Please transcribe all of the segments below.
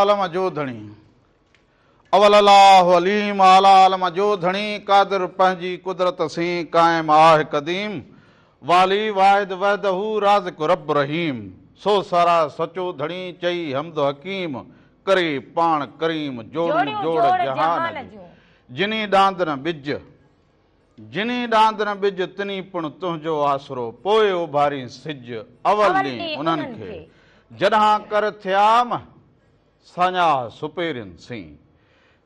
आलम जो धणी अवल अल्लाह अलीम आला आलम जो धणी कादिर पंहिंजी कुदरत सी कायम आहे कदीम वाली वाहिद वहदहू राज़िक़ रब रहीम सो सारा सचो धणी चई हमद हकीम करे पाण करीम जोड़ जोड़ जहान जिनी डांद न बिज जिनी डांद न बिज तिनी पुण तुंहिंजो आसरो पोइ उभारी सिज अवल ॾींहुं उन्हनि खे जॾहिं कर थियाम साञा सुपेरिन सी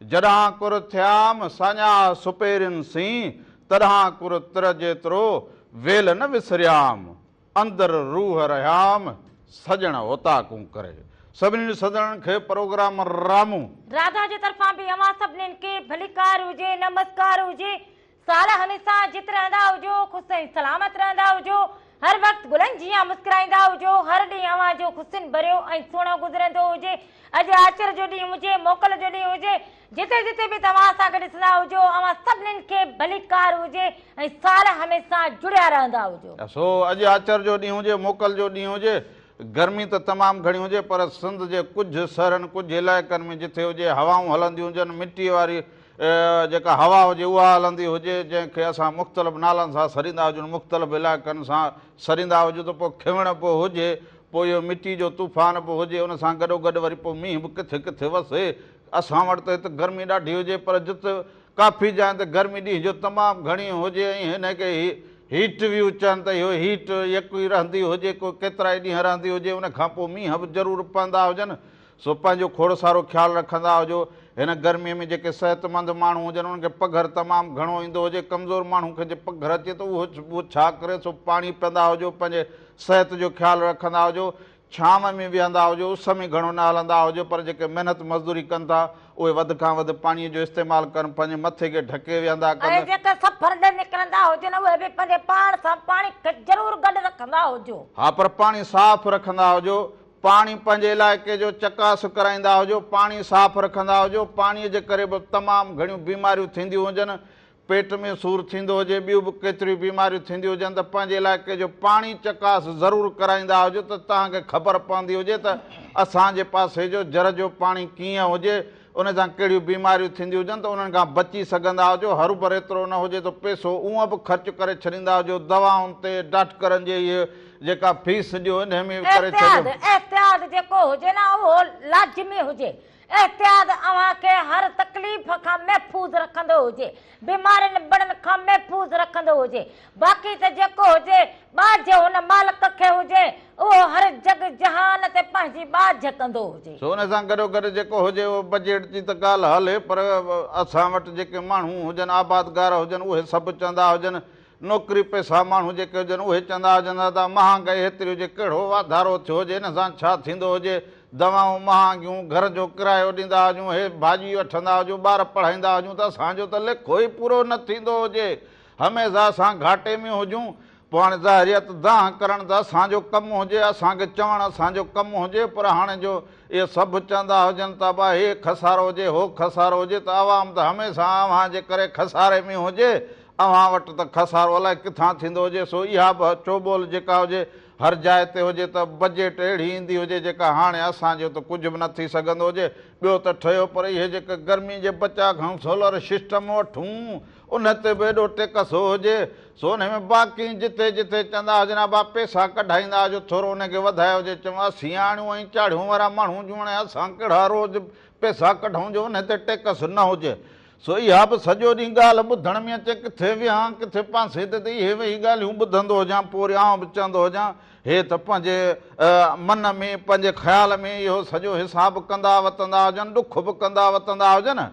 जॾहिं कुर थियाम साञा सुपेरिन सी तॾहिं कुर तिर जेतिरो वेल न विसरियाम अंदर रूह रहियाम सजण ओताकूं करे सभिनी सदन खे प्रोग्राम रामू राधा जे तरफां बि अवां सभिनीनि खे भलीकार हुजे नमस्कार हुजे साल हमेशा जित रहंदा हुजो ख़ुशि ऐं सलामत रहंदा हुजो हर वक़्तु गुलनि जीअं मुस्कुराईंदा हुजो हर ॾींहुं अवां जो ख़ुशियुनि भरियो ऐं सुहिणो गुज़रंदो हुजे अॼु आचर जो ॾींहुं हुजे मोकल जो ॾींहुं हुजे जिते जिते बि तव्हां सां गॾु ॾिसंदा हुजो अवां सभिनीनि खे भलीकार हुजे ऐं साल हमेशा जुड़िया रहंदा हुजो सो अॼु आचर जो ॾींहुं हुजे मोकल जो ॾींहुं हुजे गर्मी त तमामु घणी हुजे पर सिंध जे कुझु शहरनि कुझु इलाइक़नि में जिथे हुजे हवाऊं हलंदियूं हुजनि मिटी वारी जेका हवा हुजे उहा हलंदी हुजे जंहिंखे असां मुख़्तलिफ़ नालनि सां सरींदा हुजूं मुख़्तलिफ़ इलाइक़नि सां सरींदा हुजूं त पोइ खिवण पोइ हुजे पोइ इहो मिटी जो तूफ़ान पोइ हुजे उन सां गॾोगॾु वरी पोइ मींहुं बि किथे किथे वसे असां वटि त हिते गर्मी ॾाढी हुजे पर जिते काफ़ी जाइ ते गर्मी ॾींहं जो तमामु घणी हुजे ऐं हिनखे हीट व्यू चवनि त इहो हीट यकु ई रहंदी हुजे को केतिरा ई ॾींहं रहंदी हुजे उन खां पोइ मींहं बि ज़रूरु पवंदा हुजनि सो पंहिंजो खोड़ सारो ख़्यालु रखंदा हुजो हिन गर्मीअ में जेके सिहतमंद माण्हू हुजनि उन्हनि खे पघर तमामु घणो ईंदो हुजे कमज़ोर माण्हू खे जे पघर अचे त उहो छा करे सो पाणी पीअंदा हुजो पंहिंजे सिहत जो ख़्यालु रखंदा हुजो छांव में विहंदा हुजो उस में घणो न हलंदा हुजो पर जेके महिनत मज़दूरी कनि था उहे वधि खां वधि पाणीअ जो इस्तेमालु कनि पंहिंजे मथे खे ढके विहंदा कनि जेके सफ़र ॾे निकिरंदा हुजनि उहे बि पंहिंजे पाण सां पाणी ज़रूरु गॾु रखंदा हुजो हा पर पाणी साफ़ रखंदा हुजो पाणी पंहिंजे इलाइक़े जो चकास कराईंदा हुजो पाणी साफ़ रखंदा हुजो पाणीअ जे करे बि तमामु घणियूं बीमारियूं थींदियूं हुजनि पेट में सूरु थींदो हुजे ॿियूं बि केतिरियूं बीमारियूं थींदियूं हुजनि त पंहिंजे इलाइक़े जो पाणी चकास ज़रूरु कराईंदा हुजो त तव्हांखे ख़बर पवंदी हुजे त असांजे पासे जो जर जो पाणी कीअं हुजे उन सां कहिड़ियूं बीमारियूं थींदियूं हुजनि त उन्हनि खां बची सघंदा हुजो हरूभर एतिरो न हुजे त पैसो उहो बि ख़र्चु करे छॾींदा हुजो दवाउनि ते डॉक्टरनि जे इहे जेका फीस ॾियो हिन में करे एहतियात जेको हुजे न उहो लाज़मी हुजे एहतियात अव्हां खे हर तकलीफ़ खां महफ़ूज़ रखंदो हुजे बीमारियुनि बड़नि खां महफ़ूज़ रखंदो हुजे बाक़ी त जेको हुजे बाज हुन मालिक खे हुजे उहो हर जग जहान ते पंहिंजी बाज कंदो हुजे सो उन सां गॾोगॾु जेको हुजे उहो बजट जी त ॻाल्हि हले पर असां वटि जेके माण्हू हुजनि आबादगार हुजनि उहे सभु चवंदा हुजनि नौकिरी पैसा माण्हू जेके हुजनि उहे चवंदा हुजनि त महांगाई हेतिरी हुजे कहिड़ो वाधारो थियो हुजे हिन सां छा थींदो हुजे दवाऊं महांगियूं घर जो किरायो ॾींदा हुजूं हे भाॼी वठंदा हुजूं ॿार पढ़ाईंदा हुजूं त असांजो त लेखो ई पूरो न थींदो हुजे हमेशह असां घाटे में हुजूं पोइ हाणे ज़ाहिरियत दाह करणु त असांजो कमु हुजे असांखे चवणु असांजो कमु हुजे पर हाणे जो इहे सभु चवंदा हुजनि त भई हे खसारो हुजे हो खसारो हुजे त आवाम त हमेशह अव्हां जे करे खसारे में हुजे अव्हां वटि त खसारो अलाए किथां थींदो हुजे सो इहा बि चोॿोल जेका हुजे हर जाइ ते हुजे त बजट अहिड़ी ईंदी हुजे जेका हाणे असांजो त कुझु बि न थी सघंदो हुजे ॿियो त ठहियो पर इहे जेके गर्मी जे बचा खां सोलर सिस्टम वठूं उन ते बि एॾो टेकस हुजे सो हुन में बाक़ी जिथे जिथे चवंदा हुजनि बा पैसा कढाईंदा हुजो थोरो हुनखे वधायो हुजे चवां सियाणियूं ऐं चाढ़ियूं वारा माण्हू जूं हाणे असां कहिड़ा रोज़ पैसा कढूं जो हुन ते टेकस न हुजे सो इहा बि सॼो ॾींहुं ॻाल्हि ॿुधण में अचे किथे विहां किथे पासे ते इहे वेही ॻाल्हियूं ॿुधंदो हुजां पोइ वरी आउं बि चवंदो हुजां हे त पंहिंजे मन में पंहिंजे ख़्याल में इहो सॼो हिसाबु कंदा वतंदा हुजनि ॾुख बि कंदा वतंदा हुजनि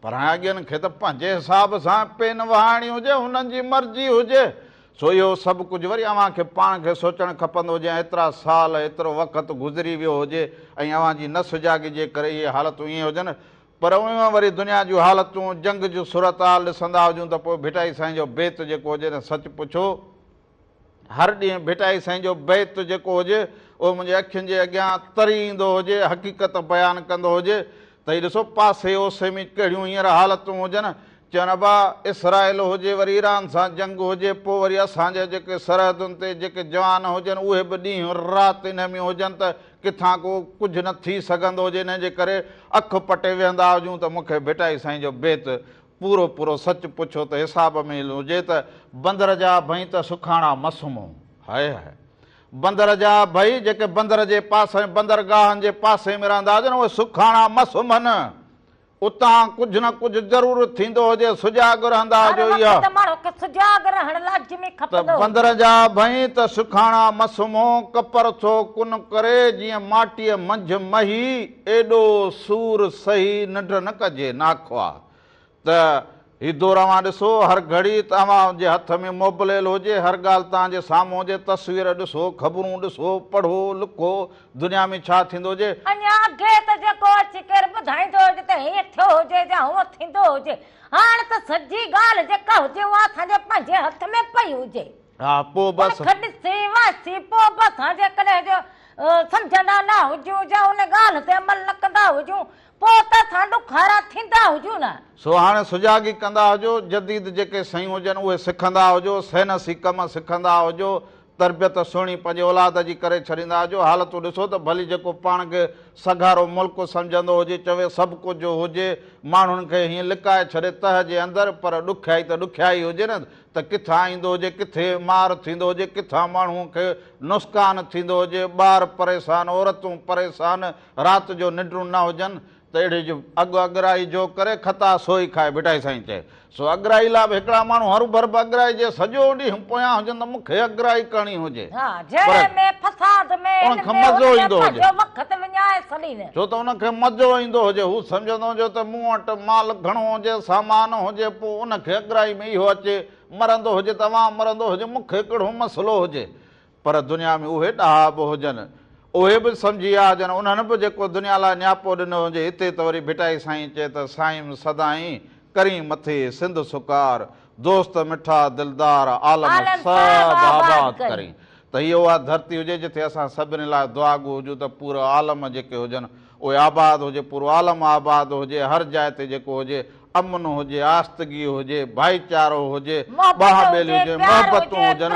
पर अॻियनि खे त पंहिंजे हिसाब सां पेन वहाइणी हुजे हुननि जी मर्ज़ी हुजे सो इहो सभु कुझु वरी अव्हां खे पाण खे सोचणु खपंदो हुजे एतिरा साल एतिरो वक़्तु गुज़री वियो हुजे ऐं अव्हां जी नस जाॻी जे करे इहे हालतूं ईअं हुजनि पर उन वरी दुनिया जूं हालतूं जंग जूं सूरत हाल ॾिसंदा हुजूं त पोइ भिटाई साईं जो बेत जेको हुजे न सच पुछो हर ॾींहुं भिटाई साईं जो बेत जेको हुजे उहो मुंहिंजे अखियुनि जे अॻियां तरी ईंदो हुजे हक़ीक़त बयानु कंदो हुजे त हीउ ॾिसो पासे ओसे में कहिड़ियूं हींअर हालतूं हुजनि चवनि बा इसराइल हुजे वरी ईरान सां जंग हुजे पोइ वरी असांजे जेके सरहदुनि ते जेके जवान हुजनि उहे बि ॾींहुं राति इन में हुजनि त किथां को कुझु न थी सघंदो हुजे, इन जे करे अखि पटे वेहंदा हुजूं त मूंखे भिटाई साईं जो बेत पूरो पूरो सच पुछो त हिसाब में हुजे त बंदर जा भई त सुखाणा मसूमो हाय हाय। बंदर जा भई जेके बंदर जे पासे बंदरगाहनि जे पासे में रहंदा हुजनि उहे सुखाणा मसूमनि, उतां कुझु न कुझु ज़रूरु थींदो हुजे, सुजाग रहंदा हुजो। इहा त बंदर जा भई त सुखाणा मसूमो कपर थो कुन करे जीअं माटीअ मंझि मही, एॾो सूर सही निंड न कजे नाखवा। त ही दोरावां ॾिसो, हर घड़ी तव्हांजे हथ में मोबाइल हुजे, हर ॻाल्हि तव्हांजे साम्हूं हुजे, तस्वीर ॾिसो, ख़बरूं ॾिसो, पढ़ो लिखो, दुनिया में छा थींदो हुजे। अञा अॻे त जेको अची करे ॿुधाईंदो हुजे त हीअं थियो हुजे या हूअं थींदो हुजे, हाणे त सॼी ॻाल्हि जेका हुजे उहा असांजे पंहिंजे हथ में पई हुजे। हा पोइ बसि ॾिसी वासी पोइ बि असां जेकॾहिं जो सम्झंदा न हुजूं या उन ॻाल्हि ते अमल न कंदा हुजूं पोइ त असां ॾुखारा थींदा हुजूं न। सो हाणे सुजागी कंदा हुजो, जदीद जेके शयूं हुजनि उहे सिखंदा हुजो, सहनसी कम सिखंदा हुजो, तरबियत सुहिणी पंहिंजे औलाद जी करे छॾींदा हुजो। हालतूं ॾिसो त भली जेको पाण खे सघारो मुल्क सम्झंदो हुजे, चवे सभु कुझु हुजे, माण्हुनि खे हीअं लिकाए छॾे तह जे अंदरि, पर ॾुखियाई त ॾुखियाई हुजे न, त किथां ईंदो हुजे, किथे मार थींदो हुजे, किथां माण्हूअ खे नुक़सानु थींदो हुजे, ॿार परेशान, औरतूं परेशान, राति जो निंडूं न हुजनि, त अहिड़े जो अॻराई जो करे खता सोई खाए भिटाई साईं चए। सो अॻराई लाइ बि हिकिड़ा माण्हू हरू भर बि अॻराई जे सॼो ॾींहुं पोयां हुजनि त मूंखे अॻराई करणी हुजे, मज़ो ईंदो हुजे, छो त उनखे मज़ो ईंदो हुजे, हू सम्झंदो हुजे त मूं वटि माल घणो हुजे, सामान हुजे, पोइ उनखे अॻराई में इहो अचे, मरंदो हुजे तव्हां मरंदो हुजे, मूंखे कहिड़ो मसइलो हुजे। पर दुनिया में उहे ॾाहा बि हुजनि, उहे बि सम्झी विया हुजनि, उन्हनि बि जेको दुनिया लाइ नियापो ॾिनो हुजे। हिते त वरी भिटाई साईं चए त साईं सदाईं करी मथे सिंध सुकार, दोस्त मिठा दिलदार, आलम सभु आबाद करी। त इहो उहा धरती हुजे जिथे असां सभिनी लाइ दुआगो हुजूं त पूरो आलम जेके हुजनि उहे आबाद हुजे, पूरो आलम आबाद हुजे, हर जाइ ते जेको हुजे अमन हुजे, आस्तगी हुजे, भाईचारो हुजे, बाहबेली हुजे, मोहबतूं हुजनि।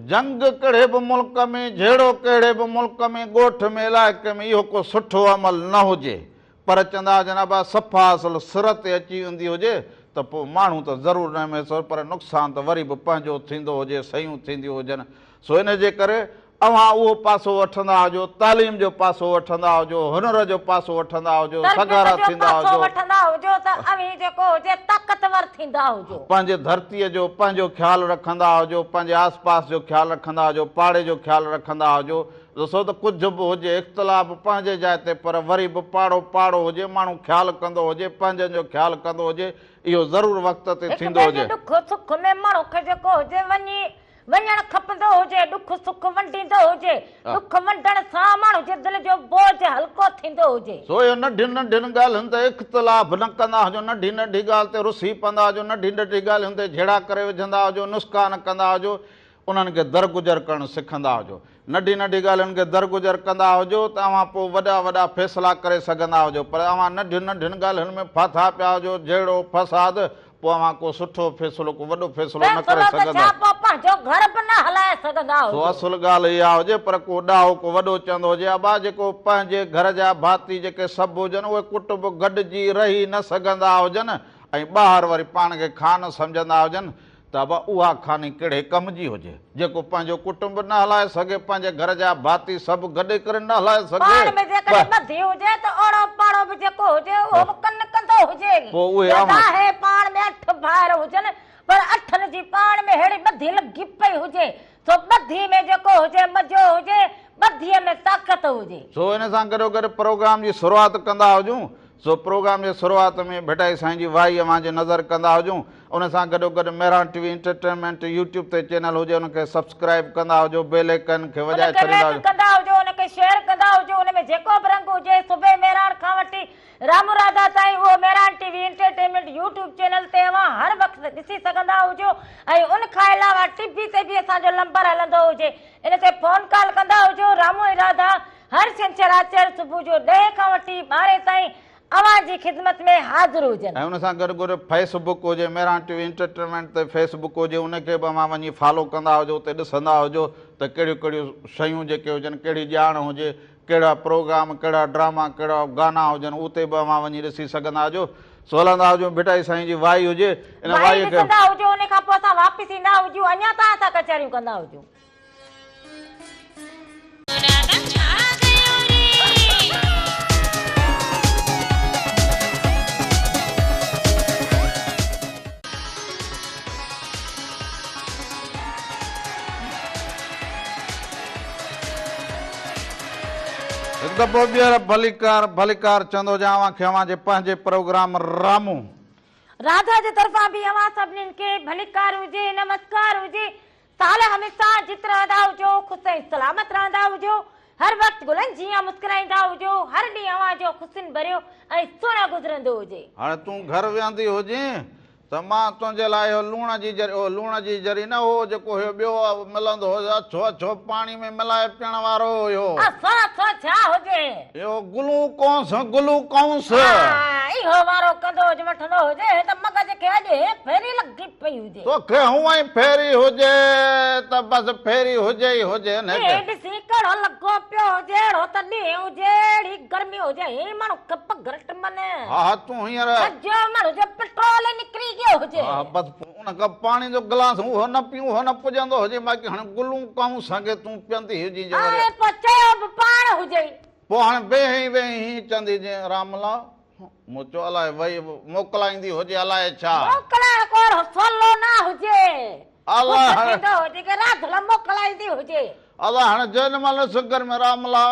जंग कहिड़े बि मुल्क में, जहिड़ो कहिड़े बि मुल्क में, ॻोठ में, इलाइक़े में इहो को सुठो अमल न हुजे, पर चवंदा जनाबा सफ़ा असुल सिर ते अची वेंदी हुजे त पोइ माण्हू त ज़रूरु न महसूसु, पर नुक़सानु त वरी बि पंहिंजो थींदो हुजे, शयूं थींदियूं हुजनि। सो इन जे करे अव्हां उहो पासो वठंदा हुजो, तालीम जो पासो वठंदा हुजो, हुनर जो पासो वठंदा हुजो, सगारा थींदा हुजो, पंहिंजे धरतीअ जो पंहिंजो ख़्यालु रखंदा हुजो, पंहिंजे आस पास जो ख़्यालु रखंदा हुजो, पाड़े जो ख़्यालु रखंदा हुजो। ॾिसो त कुझु बि हुजे, इख़्तिलाफ़ पंहिंजे जाइ ते, पर वरी बि पाड़ो पाड़ो हुजे, माण्हू ख़्यालु कंदो हुजे, पंहिंजनि जो ख़्यालु कंदो हुजे, इहो ज़रूरु वक़्त ते थींदो हुजे। वञण खपंदो हुजे, ॾुख सुख वंडींदो हुजे, ॾुख वंडण सां माण्हू जे दिलि जो बोझ हल्को थींदो हुजे। सो इहो नंढियुनि नंढियुनि ॻाल्हियुनि ते इख़्तिलाफ़ न कंदा हुजो, नंढी नंढी ॻाल्हि ते रुसी पवंदा हुजो, नंढी नंढी ॻाल्हियुनि ते झेड़ा करे विझंदा हुजो, नुस्ख़ा न कंदा हुजो, उन्हनि खे दरगुज़र करणु सिखंदा हुजो। नंढी नंढी ॻाल्हियुनि खे दरगुज़र कंदा हुजो त अव्हां पोइ वॾा वॾा फ़ैसिला करे सघंदा हुजो, पर अव्हां नंढियुनि नंढियुनि ॻाल्हियुनि में फाथा पिया हुजो, जहिड़ो फसाद, पोइ अव्हां को सुठो फ़ैसिलो, को वॾो फ़ैसिलो न करे सघंदा। असुल ॻाल्हि इहा हुजे, पर को ॾाहो को वॾो चवंदो हुजे, अबा जेको पंहिंजे घर जा भाती जेके सभु हुजनि उहे कुटुंब गॾिजी रही न सघंदा हुजनि ऐं ॿाहिरि वरी पाण खे खान सम्झंदा हुजनि, त अबा उहा खानी कहिड़े कम जी हुजे, जेको पंहिंजो कुटुंब न हलाए सघे, पंहिंजे घर जा भाती सभु गॾे करे न हलाए सघे, पर अठनि जी पाण में अहिड़ी ॿधी लॻी पई हुजे, सो ॿधी में जेको हुजे मज़ो हुजे, ॿधीअ में ताक़त हुजे। सो इन सां गॾो गॾु प्रोग्राम जी शुरूआति कंदा हुजूं। सो प्रोग्राम जे शुरूआत में भिटाई साईं जी वाही अव्हां जे नज़र कंदा हुजूं। उन सां गॾो गॾु मेहरान टीवी एंटरटेनमेंट यूट्यूब ते चैनल हुजे, उनखे सब्सक्राइब कंदा हुजो, बेल आइकन खे वॼाए छॾींदा हुजो, उनखे शेयर कंदा हुजो। उन में जेको बि रंग हुजे, सुबह मेहरान खां वठी रामू राधा ताईं, उहो Mehran TV entertainment YouTube channel ते अव्हां हर वक़्तु ॾिसी सघंदा हुजो। ऐं उन खां अलावा टीवी ते बि असांजो नंबर हलंदो हुजे, इन ते फोन कॉल कंदा हुजो। रामू राधा हर छंछरु आर्तवारु सुबुह जो 10 खां वठी 12 ताईं अवां जी ख़िदमत में हाज़िर हुजनि। ऐं उन सां गॾु गॾु फेसबुक हुजे, मेरा टीवी एंटरटेनमेंट ते फेसबुक हुजे, उनखे बि मां वञी फॉलो कंदा हुजो, उते ॾिसंदा हुजो त कहिड़ियूं कहिड़ियूं शयूं जेके हुजनि, कहिड़ी ॼाण हुजे, कहिड़ा प्रोग्राम, कहिड़ा ड्रामा, कहिड़ा गाना हुजनि, उते बि मां वञी ॾिसी सघंदा हुजो। सो हलंदा हुजो, भिटाई साईं जी वाई हुजे, इन वाईअ खे ॾिसंदा हुजो, उन खां पोइ असां वापसि ईंदा हुजूं, अञा तव्हां सां कचहरियूं कंदा हुजूं। हिकु दफ़ो ॿीहर भलीकार भलीकार चवंदो जावां खे अवां जे पंहिंजे प्रोग्राम रामू राधा जे तरफ़ां बि अवां सभिनीनि खे भलीकार हुजे, नमस्कार हुजे। साल हमेशा जित रहंदा हुजो, ख़ुशि ऐं सलामत रहंदा हुजो, हर वक़्तु गुलनि जीअं मुस्कुराईंदा हुजो, हर ॾींहुं अवां जो ख़ुशियुनि भरियो ऐं सुहिणो गुज़रंदो हुजे। हाणे तूं घर विहंदी हुजे त मां तुंहिंजे लाइ लूण जी जरी न हो जेको हुयो ॿियो मिलंदो हो, अछो अछो पाणी में मिलाए पीअण वारो हुयो, छा हुजे इहो ग्लूकोस इहो वारो कंदो हुजे, वठंदो हुजे त मगज खे अॼु फेरी लॻी पई हुजे। तोखे हूअं ई फेरी हुजे त बसि फेरी हुजे ई हुजे न। ॾिसी कहिड़ो लॻो पियो हुजे, अहिड़ो त ॾींहुं हुजे, अहिड़ी गर्मी हुजे, ही माण्हू कप घटि मने। हा तूं हींअर सॼो माण्हू जो पेट्रोल निकिरी गयो हुजे। हा बसि उन खां पाणी जो गिलास उहो न पियूं, उहो न पुॼंदो हुजे, बाक़ी हाणे ग्लूकोस खे तूं पीअंदी हुजी। पोइ चयो बि पाण हुजे, पोइ हाणे वेही चवंदी जे रामला मूं चयो अलाए वई मोकिलाईंदी हुजे, अलाए छा मोकिलाइण को सवलो न हुजे, अलाए हुजे कि राधला मोकिलाईंदी हुजे। अलाए हाणे जेॾीमहिल सुगर में रामला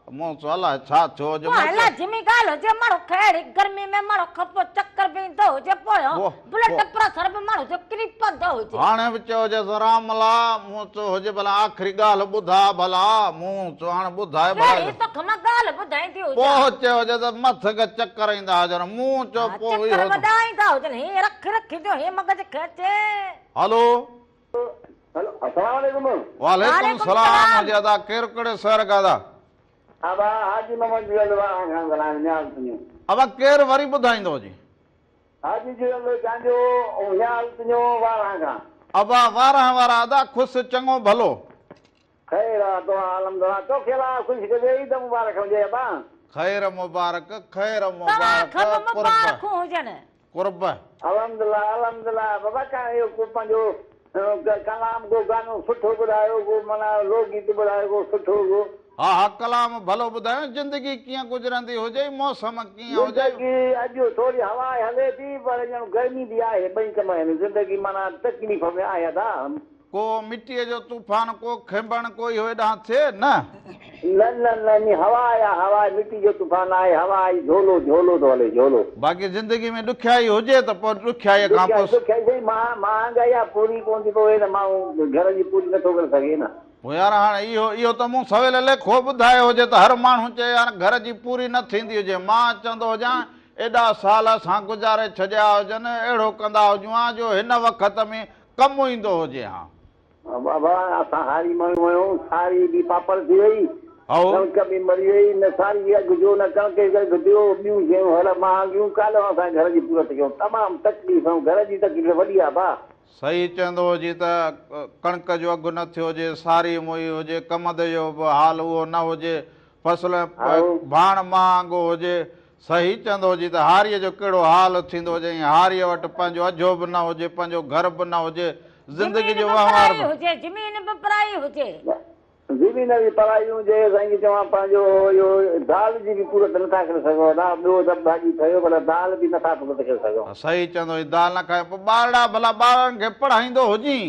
मूं चयो अलाए छा थियो हुजे, लाज़मी ॻाल्हि हुजे, माण्हू अहिड़ी गर्मी में माण्हू खपो चक्कर बि ईंदो हुजे, पोइ ब्लड प्रेशर बि माण्हू जो किरी पवंदो हुजे। हाणे बि चयो हुजे रामला मूं चयो हुजे भला आख़िरी ॻाल्हि ॿुधा भला, मूं चयो हाणे ॿुधाए भला, ॻाल्हि ॿुधाईंदी हुजे। पोइ चयो हुजे त मथ खे चक्कर ईंदा हुजनि, मूं चयो पोइ ॿुधाईंदा हुजनि, हीअ रखी जो हे मगज खे अचे। हलो अस्सलाम वालेकुम। वालेकुम सलाम जी अदा, केरु कहिड़े शहर का अदा? अब हाजी मोहम्मद जी अब केरु वरी ॿुधाईंदो जी? हाजी जी तव्हांजो ख़्याल तुंहिंजो वारहां खां। अब वारहां वारा अदा, ख़ुशि चङो भलो ख़ैर आहे तो अलहमदुलिल्लाह, तोखे ला ख़ुशि के ईद मुबारक हुजे अबा। खैर मुबारक, खैर मुबारक हुजनि। कुर्ब अलहमदुलिल्लाह अलहमदुलिल्लाह। बाबा का इहो को पंहिंजो कलाम को गानो सुठो ॿुधायो, को माना लोकगीत ॿुधायो, को सुठो को। हा हा कलाम भलो ॿुधायो, ज़िंदगी कीअं गुज़रंदी हुजे, मौसम कीअं हुजे? ज़िंदगी अॼु थोरी हवा हले थी, पर ॼण गर्मी बि आहे, ॿई कम आहिनि, ज़िंदगी माना तकलीफ़ में आहे अदा। को मिटीअ जो तूफ़ान, को खिंबण कोई हेॾां थिए न? न हवा आहे, हवा मिटी जो तूफ़ान आहे, हवा आई झोलो झोलो थो हले, झोलो। बाक़ी ज़िंदगी में ॾुखियाई हुजे त पोइ ॾुखियाई खां पोइ महांगाई आहे, पूरी कोन थी पवे त माण्हू घर जी पूरी नथो करे सघे न। पोइ यार हाणे इहो त मूं सवेल लेखो ॿुधायो हुजे त हर माण्हू चए यार घर जी पूरी न थींदी हुजे। मां चवंदो हुजां एॾा साल असां गुज़ारे छॾिया हुजनि, अहिड़ो कंदा हुजूं हा जो हिन वक़्त में कमु ईंदो हुजे। हा बाबा असां हारी माण्हू आहियूं, सारी बि पापड़ थी वई, कणिक बि मरी वई, न सारी अघिजो न कणिक घटियो, ॿियूं शयूं हर महांगियूं, काल्ह असां घर जी पूरत कयूं, तमामु तकलीफ़, घर जी तकलीफ़ वॾी आहे भा। सही चवंदो हुजे त कणिक जो अघु न थियो हुजे, सारी मोई हुजे, कमद जो बि हाल उहो न हुजे, फसल भाण महांगो हुजे। सही चवंदो हुजे त हारीअ जो कहिड़ो हाल थींदो हुजे, हारीअ वटि पंहिंजो अझो बि न हुजे, पंहिंजो घर बि न हुजे, ज़िंदगी जो वहिंवार हुजे, ज़मीन बि पराई हुजे, ज़मीन बि पराई हुजे। साईं चवां पंहिंजो इहो दाल जी बि पूरत नथा करे सघो, ॿियो त भाॼी ठहियो पर दाल बि नथा पूरत करे सघो। सही चवंदो दाल न खाए, पोइ ॿारड़ा भला ॿारनि खे पढ़ाईंदो हुजी?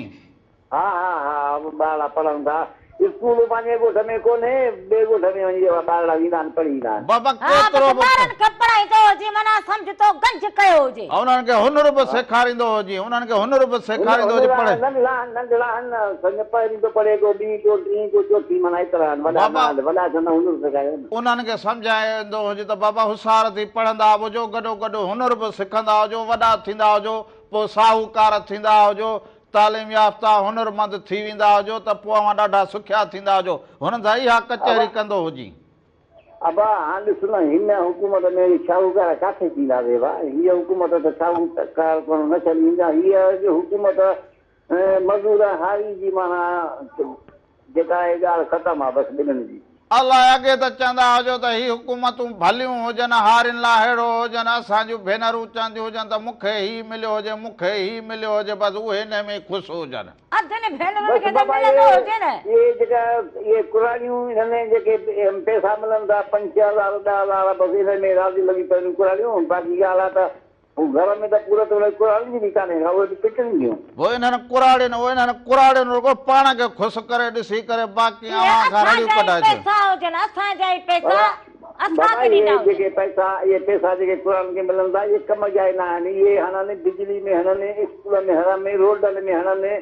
हा हा हा ॿारड़ा पढ़नि था, स्कूल पंहिंजे ॻोठ में कोन्हे, ॿिए ॻोठ में वञी ॿारड़ा ईंदा आहिनि, पढ़ी ईंदा आहिनि। बाबा केतिरो ॿारनि खे पढ़ाईंदो हुजे, माना सम्झ तो गंज कयो हुजे, उन्हनि खे हुनर बि सेखारींदो हुजे, उन्हनि खे हुनर बि सेखारींदो हुजे। पढ़े नंढड़ा नंढड़ा आहिनि, पहिरीं तो पढ़े को, ॿी को, टीं को, चौथी, माना एतिरा वॾा चवंदा हुनर सेखारींदा, उन्हनि खे सम्झाईंदो हुजे त बाबा होशियार थी पढ़ंदा हुजो, गॾो गॾु हुनर बि सिखंदा हुजो, वॾा थींदा हुजो, पोइ साहूकार थींदा हुजो, तालीम याफ़्ता हुनरमंद थी वेंदा हुजो त पोइ अवां ॾाढा सुखिया थींदा हुजो। हुन सां इहा कचहरी कंदो हुजी। अब हाँ ॾिस न हिन हुकूमत में शाहूकार किथे थींदा वेवा हीअ हुकूमत त शाहूकार कोन न छॾींदा हीअ हुकूमत मज़दूर हारी जी माना जेका आहे ॻाल्हि ख़तमु आहे बसि ॿिन्हिनि जी अलाए अॻे त चवंदा हुजो त ही हुकूमतूं भलियूं हुजनि हारियुनि लाइ अहिड़ो हुजनि असां जूं भेनरूं चवंदियूं हुजनि त मूंखे ही मिलियो हुजे मूंखे ही मिलियो हुजे बसि उहे हिन में ख़ुशि हुजनि इहे जेका इहे कुराड़ियूं हिन में जेके पैसा मिलनि था 5,000 10,000 बसि हिन में राज़ी लॻी पयूं कुराड़ियूं बाक़ी ॻाल्हि आहे त घर में त पूरो त कुराड़ियूं जी बि कान्हे उहे बि पिटनि थियूं वो इन्हनि कुराड़ियुनि रुगो पाण खे ख़ुशि करे ॾिसी करे बाक़ी अवां खां रड़ियूं कढाए जेके पैसा इहे पैसा जेके कुराड़ियुनि खे मिलनि था इहे कम जा न आहिनि इहे हणनि बिजली में हणनि स्कूल में हणनि रोडनि में हणनि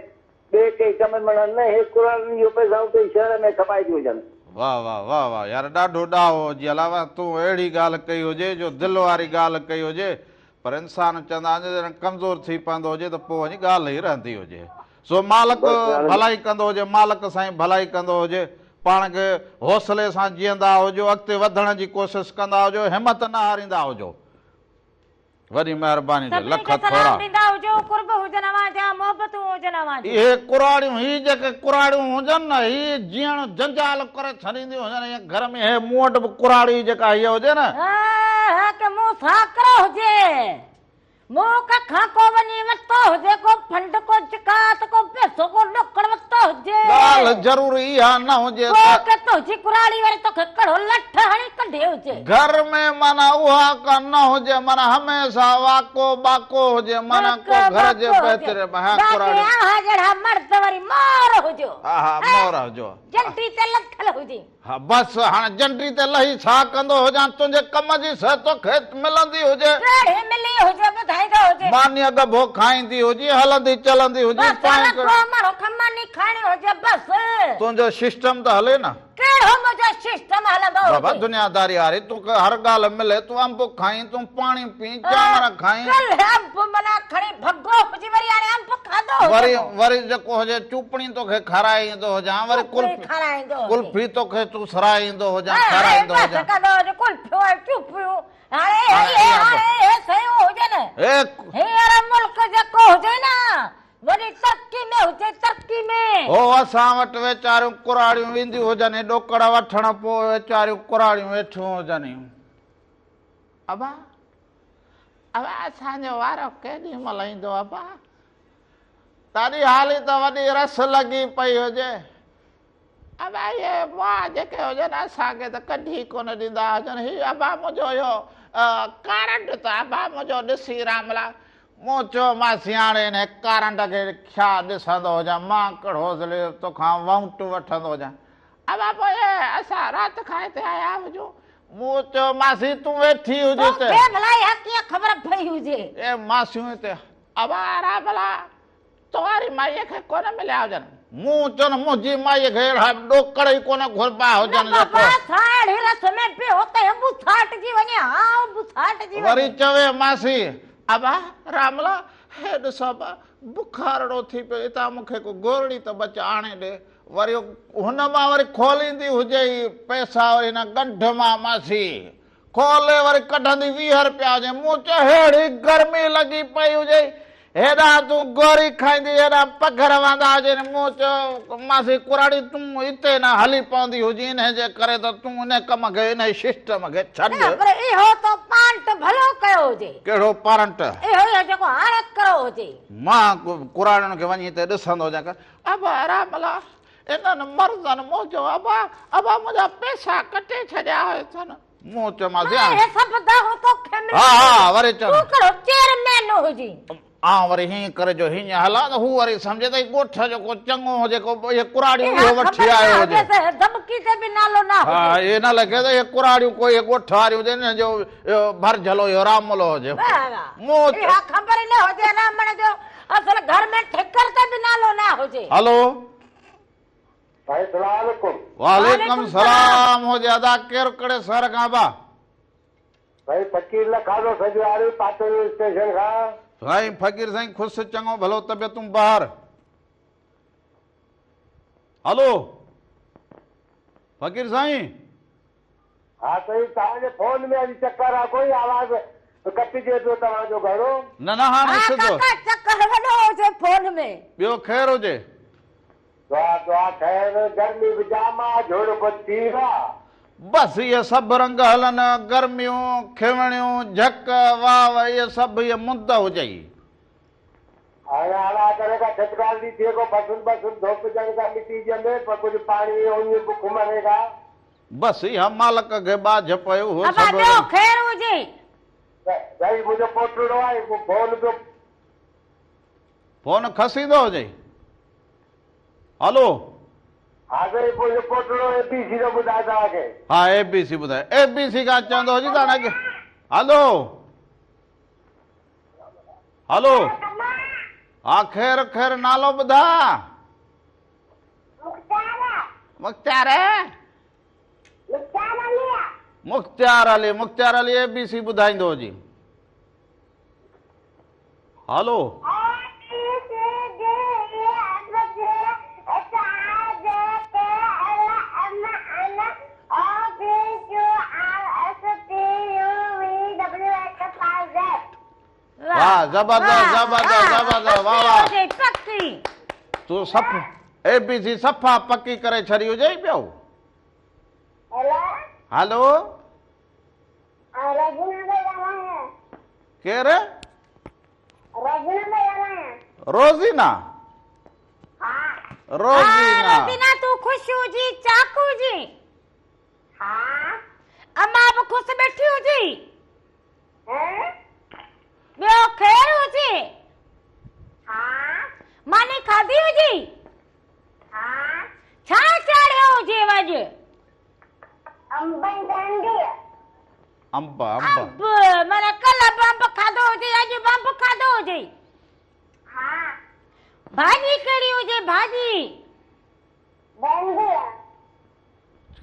ॿिए कंहिं कम में हणनि न हे कुराड़ियुनि जो पैसा उते शहर में खपाइजी हुजनि वाह वाह वाह वाह यार ॾाढो ॾाहो हुजे अलावा तूं अहिड़ी ॻाल्हि कई हुजे जो दिलि वारी ॻाल्हि कई हुजे पर इंसान चवंदा आहिनि कमज़ोर थी पवंदो हुजे त पोइ वञी ॻाल्हि ई रहंदी हुजे सो मालिक भलाई कंदो हुजे मालिक साईं भलाई कंदो हुजे पाण खे हौसले सां जीअंदा हुजो अॻिते वधण जी कोशिशि कंदा हुजो हिमत न हारींदा हुजो वॾी महिरबानी लख थोरा इहे कुराड़ियूं ही जेके कुराड़ियूं हुजनि न ही जीअण जंजाल करे छॾींदियूं हुजनि घर में हे मूं वटि बि कुराड़ी जेका हीअ हुजे न मुंह कखा को वनी वतो हुजे को फंड को चिकात को पैसो को ढोकड़ वतो हुजे ॻाल्हि ज़रूरी आहे न हुजे के तो जी कुराड़ी वारे तो कड़ो लठ हणी कढे हुजे घर में माना उहा का न हुजे माना हमेशा वाको बाको हुजे माना को घर जे बहितरे में कुराड़ी हा जड़ा मर्द वारी मोर हुजो हा मोर हुजो जंटी ते लथल हुजे हा बस हाणे जंटी ते लही छा कंदो हुजां तुंहिंजे कम जी सह तोखे मिलंदी हुजे मिली हुजे ॿुधाईंदो हुजे मानी अॻ खाईंदी हुजे हलंदी चलंदी हुजे तुंहिंजो सिस्टम त हले न बाबा दुनियादारी वारी तोखे हर ॻाल्हि मिले तूं अंब खाई तूं पाणी पी चांवर खाई वरी जेको हुजे चूपणी तोखे खाराईंदो हुजां वरी कुल्फी तोखे तूं सराईंदो हुजां खाराईंदो हुजां असां वटि वेचारियूं कुराड़ियूं ईंदियूं हुजनि ॾोकड़ वठण पोइ वेचारियूं कुराड़ियूं वेठियूं हुजनि अबा अबा असांजो वारो केॾी महिल ईंदो अबा तारी हाली त वॾी रस लॻी पई हुजे अबा इहे मां जेके हुजनि असांखे त कढी कोन ॾींदा हुजनि हीउ अबा मुंहिंजो इहो करंट त अबा मुंहिंजो ॾिसी रामला मूं चयो मां सियाणे हिन करंट खे छा ॾिसंदो हुजां मां कहिड़ो तोखां वाउंट वठंदो हुजां अबा पोइ असां राति खां हिते आया हुजूं मूं चयो मासी तूं वेठी हुजे ख़बर पई हुजे ए मासियूं हिते अबा रामला तोहारी माईअ खे कोन मिलिया हुजनि मूं चयो न मुंहिंजी माईअ खे अहिड़ा ॾोकड़ ई कोन घुरबा हुजनि वरी चवे मासी अबा रामला हे ॾिसो बुखारड़ो थी पियो हितां मूंखे को गोरड़ी त बच आणे ॾे वरी हुन मां वरी खोलींदी हुजे पैसा वरी हिन गंढ मां मासी खोले वरी कढंदी 20 रुपया हुजे मूं चयो अहिड़ी गर्मी लॻी पई हुजे हेॾा तूं गोरी खाईंदी हेॾा पघर वांदा हुजनि मूं चयो मासी कुराड़ी तूं हिते न हली पवंदी हुजी हिन जे करे त तूं हिन कम खे हिन सिस्टम खे छॾ कहिड़ो पारंट मां कुराड़ियुनि खे वञी हिते ॾिसंदो हुजां अबा रामला इन्हनि मर्दनि मूं चयो अबा अबा मुंहिंजा पैसा कटे छॾिया हुयसि मूं चयोमांसि हा वरी चयो वरी हीअं करे जो हीअं हलां त हू वरी सम्झे त ॻोठ जो को चङो हुजे को इहे कुराड़ियूं वठी आयो हुजे हा इहे न लॻे त इहे कुराड़ियूं कोई ॻोठ वारियूं हुजनि हिन जो भरजलो इहो रामलो हुजे हलो वालेकुम सलाम हुजे अदा केरु कहिड़े शहर खां बा भाई फकीर खाधो सॼो पातल स्टेशन खां साईं फ़कीर साईं ख़ुशि चङो भलो तबियतूं ॿाहिरि हलो फ़कीर साईं हाँ सही तव्हांजे फोन में अॼु चकर आहे कोई आवाज़ कटिजे पियो तव्हांजो घणो न न हाणे सिधो चक्कर वॾो हुजे फोन में ॿियो ख़ैर हुजे दुआ दुआ ख़ैर गर्मी बि जाम आहे झोड़ पती आहे बस ये सब रंग हलन गर्मियों खिवणियों झक वाह ये सब ये मुद्दा हो जाई हाणे हला करे का छटकाल दी थिए को बसुन बसुन धोप जण का मिट्टी जमे पर कुछ पानी उन बुख मरेगा बस यहाँ मालक के बाझ पयो हो अब सब ॿियो ख़ैर हुजे भाई मुझे पोटड़ो आहे फोन पे फोन खसींदो हुजे हलो हाँ भाई मुझे पोटड़ो एबीसी जो ॿुधाए तव्हांखे हाँ एबीसी ॿुधाए एबीसी का चवंदो हुजे त हाणे हलो हलो हाँ ख़ैर ख़ैर नालो ॿुधा मुख्तार अली एबीसी ॿुधाईंदो हुजे हलो वाह जबरदस्त जबरदस्त जबरदस्त वाह वाह पक्की तू सफ़ एबीसी सफ़ा पक्की करे छॾी हुजे पियो हलो केर रोज़ीना रोज़ीना तू खुश हुजी चाकू जी अम्मा बि खुश बैठी हुजी ॿियो ख़ैर हुजे मानी खाधी हुजी छा चाढ़ियो हुजे अॼु अंब अंब अंब माना कल्ह अंब खाधो हुजे अॼु अंब खाधो हुजे भाॼी कहिड़ी हुजे भाॼी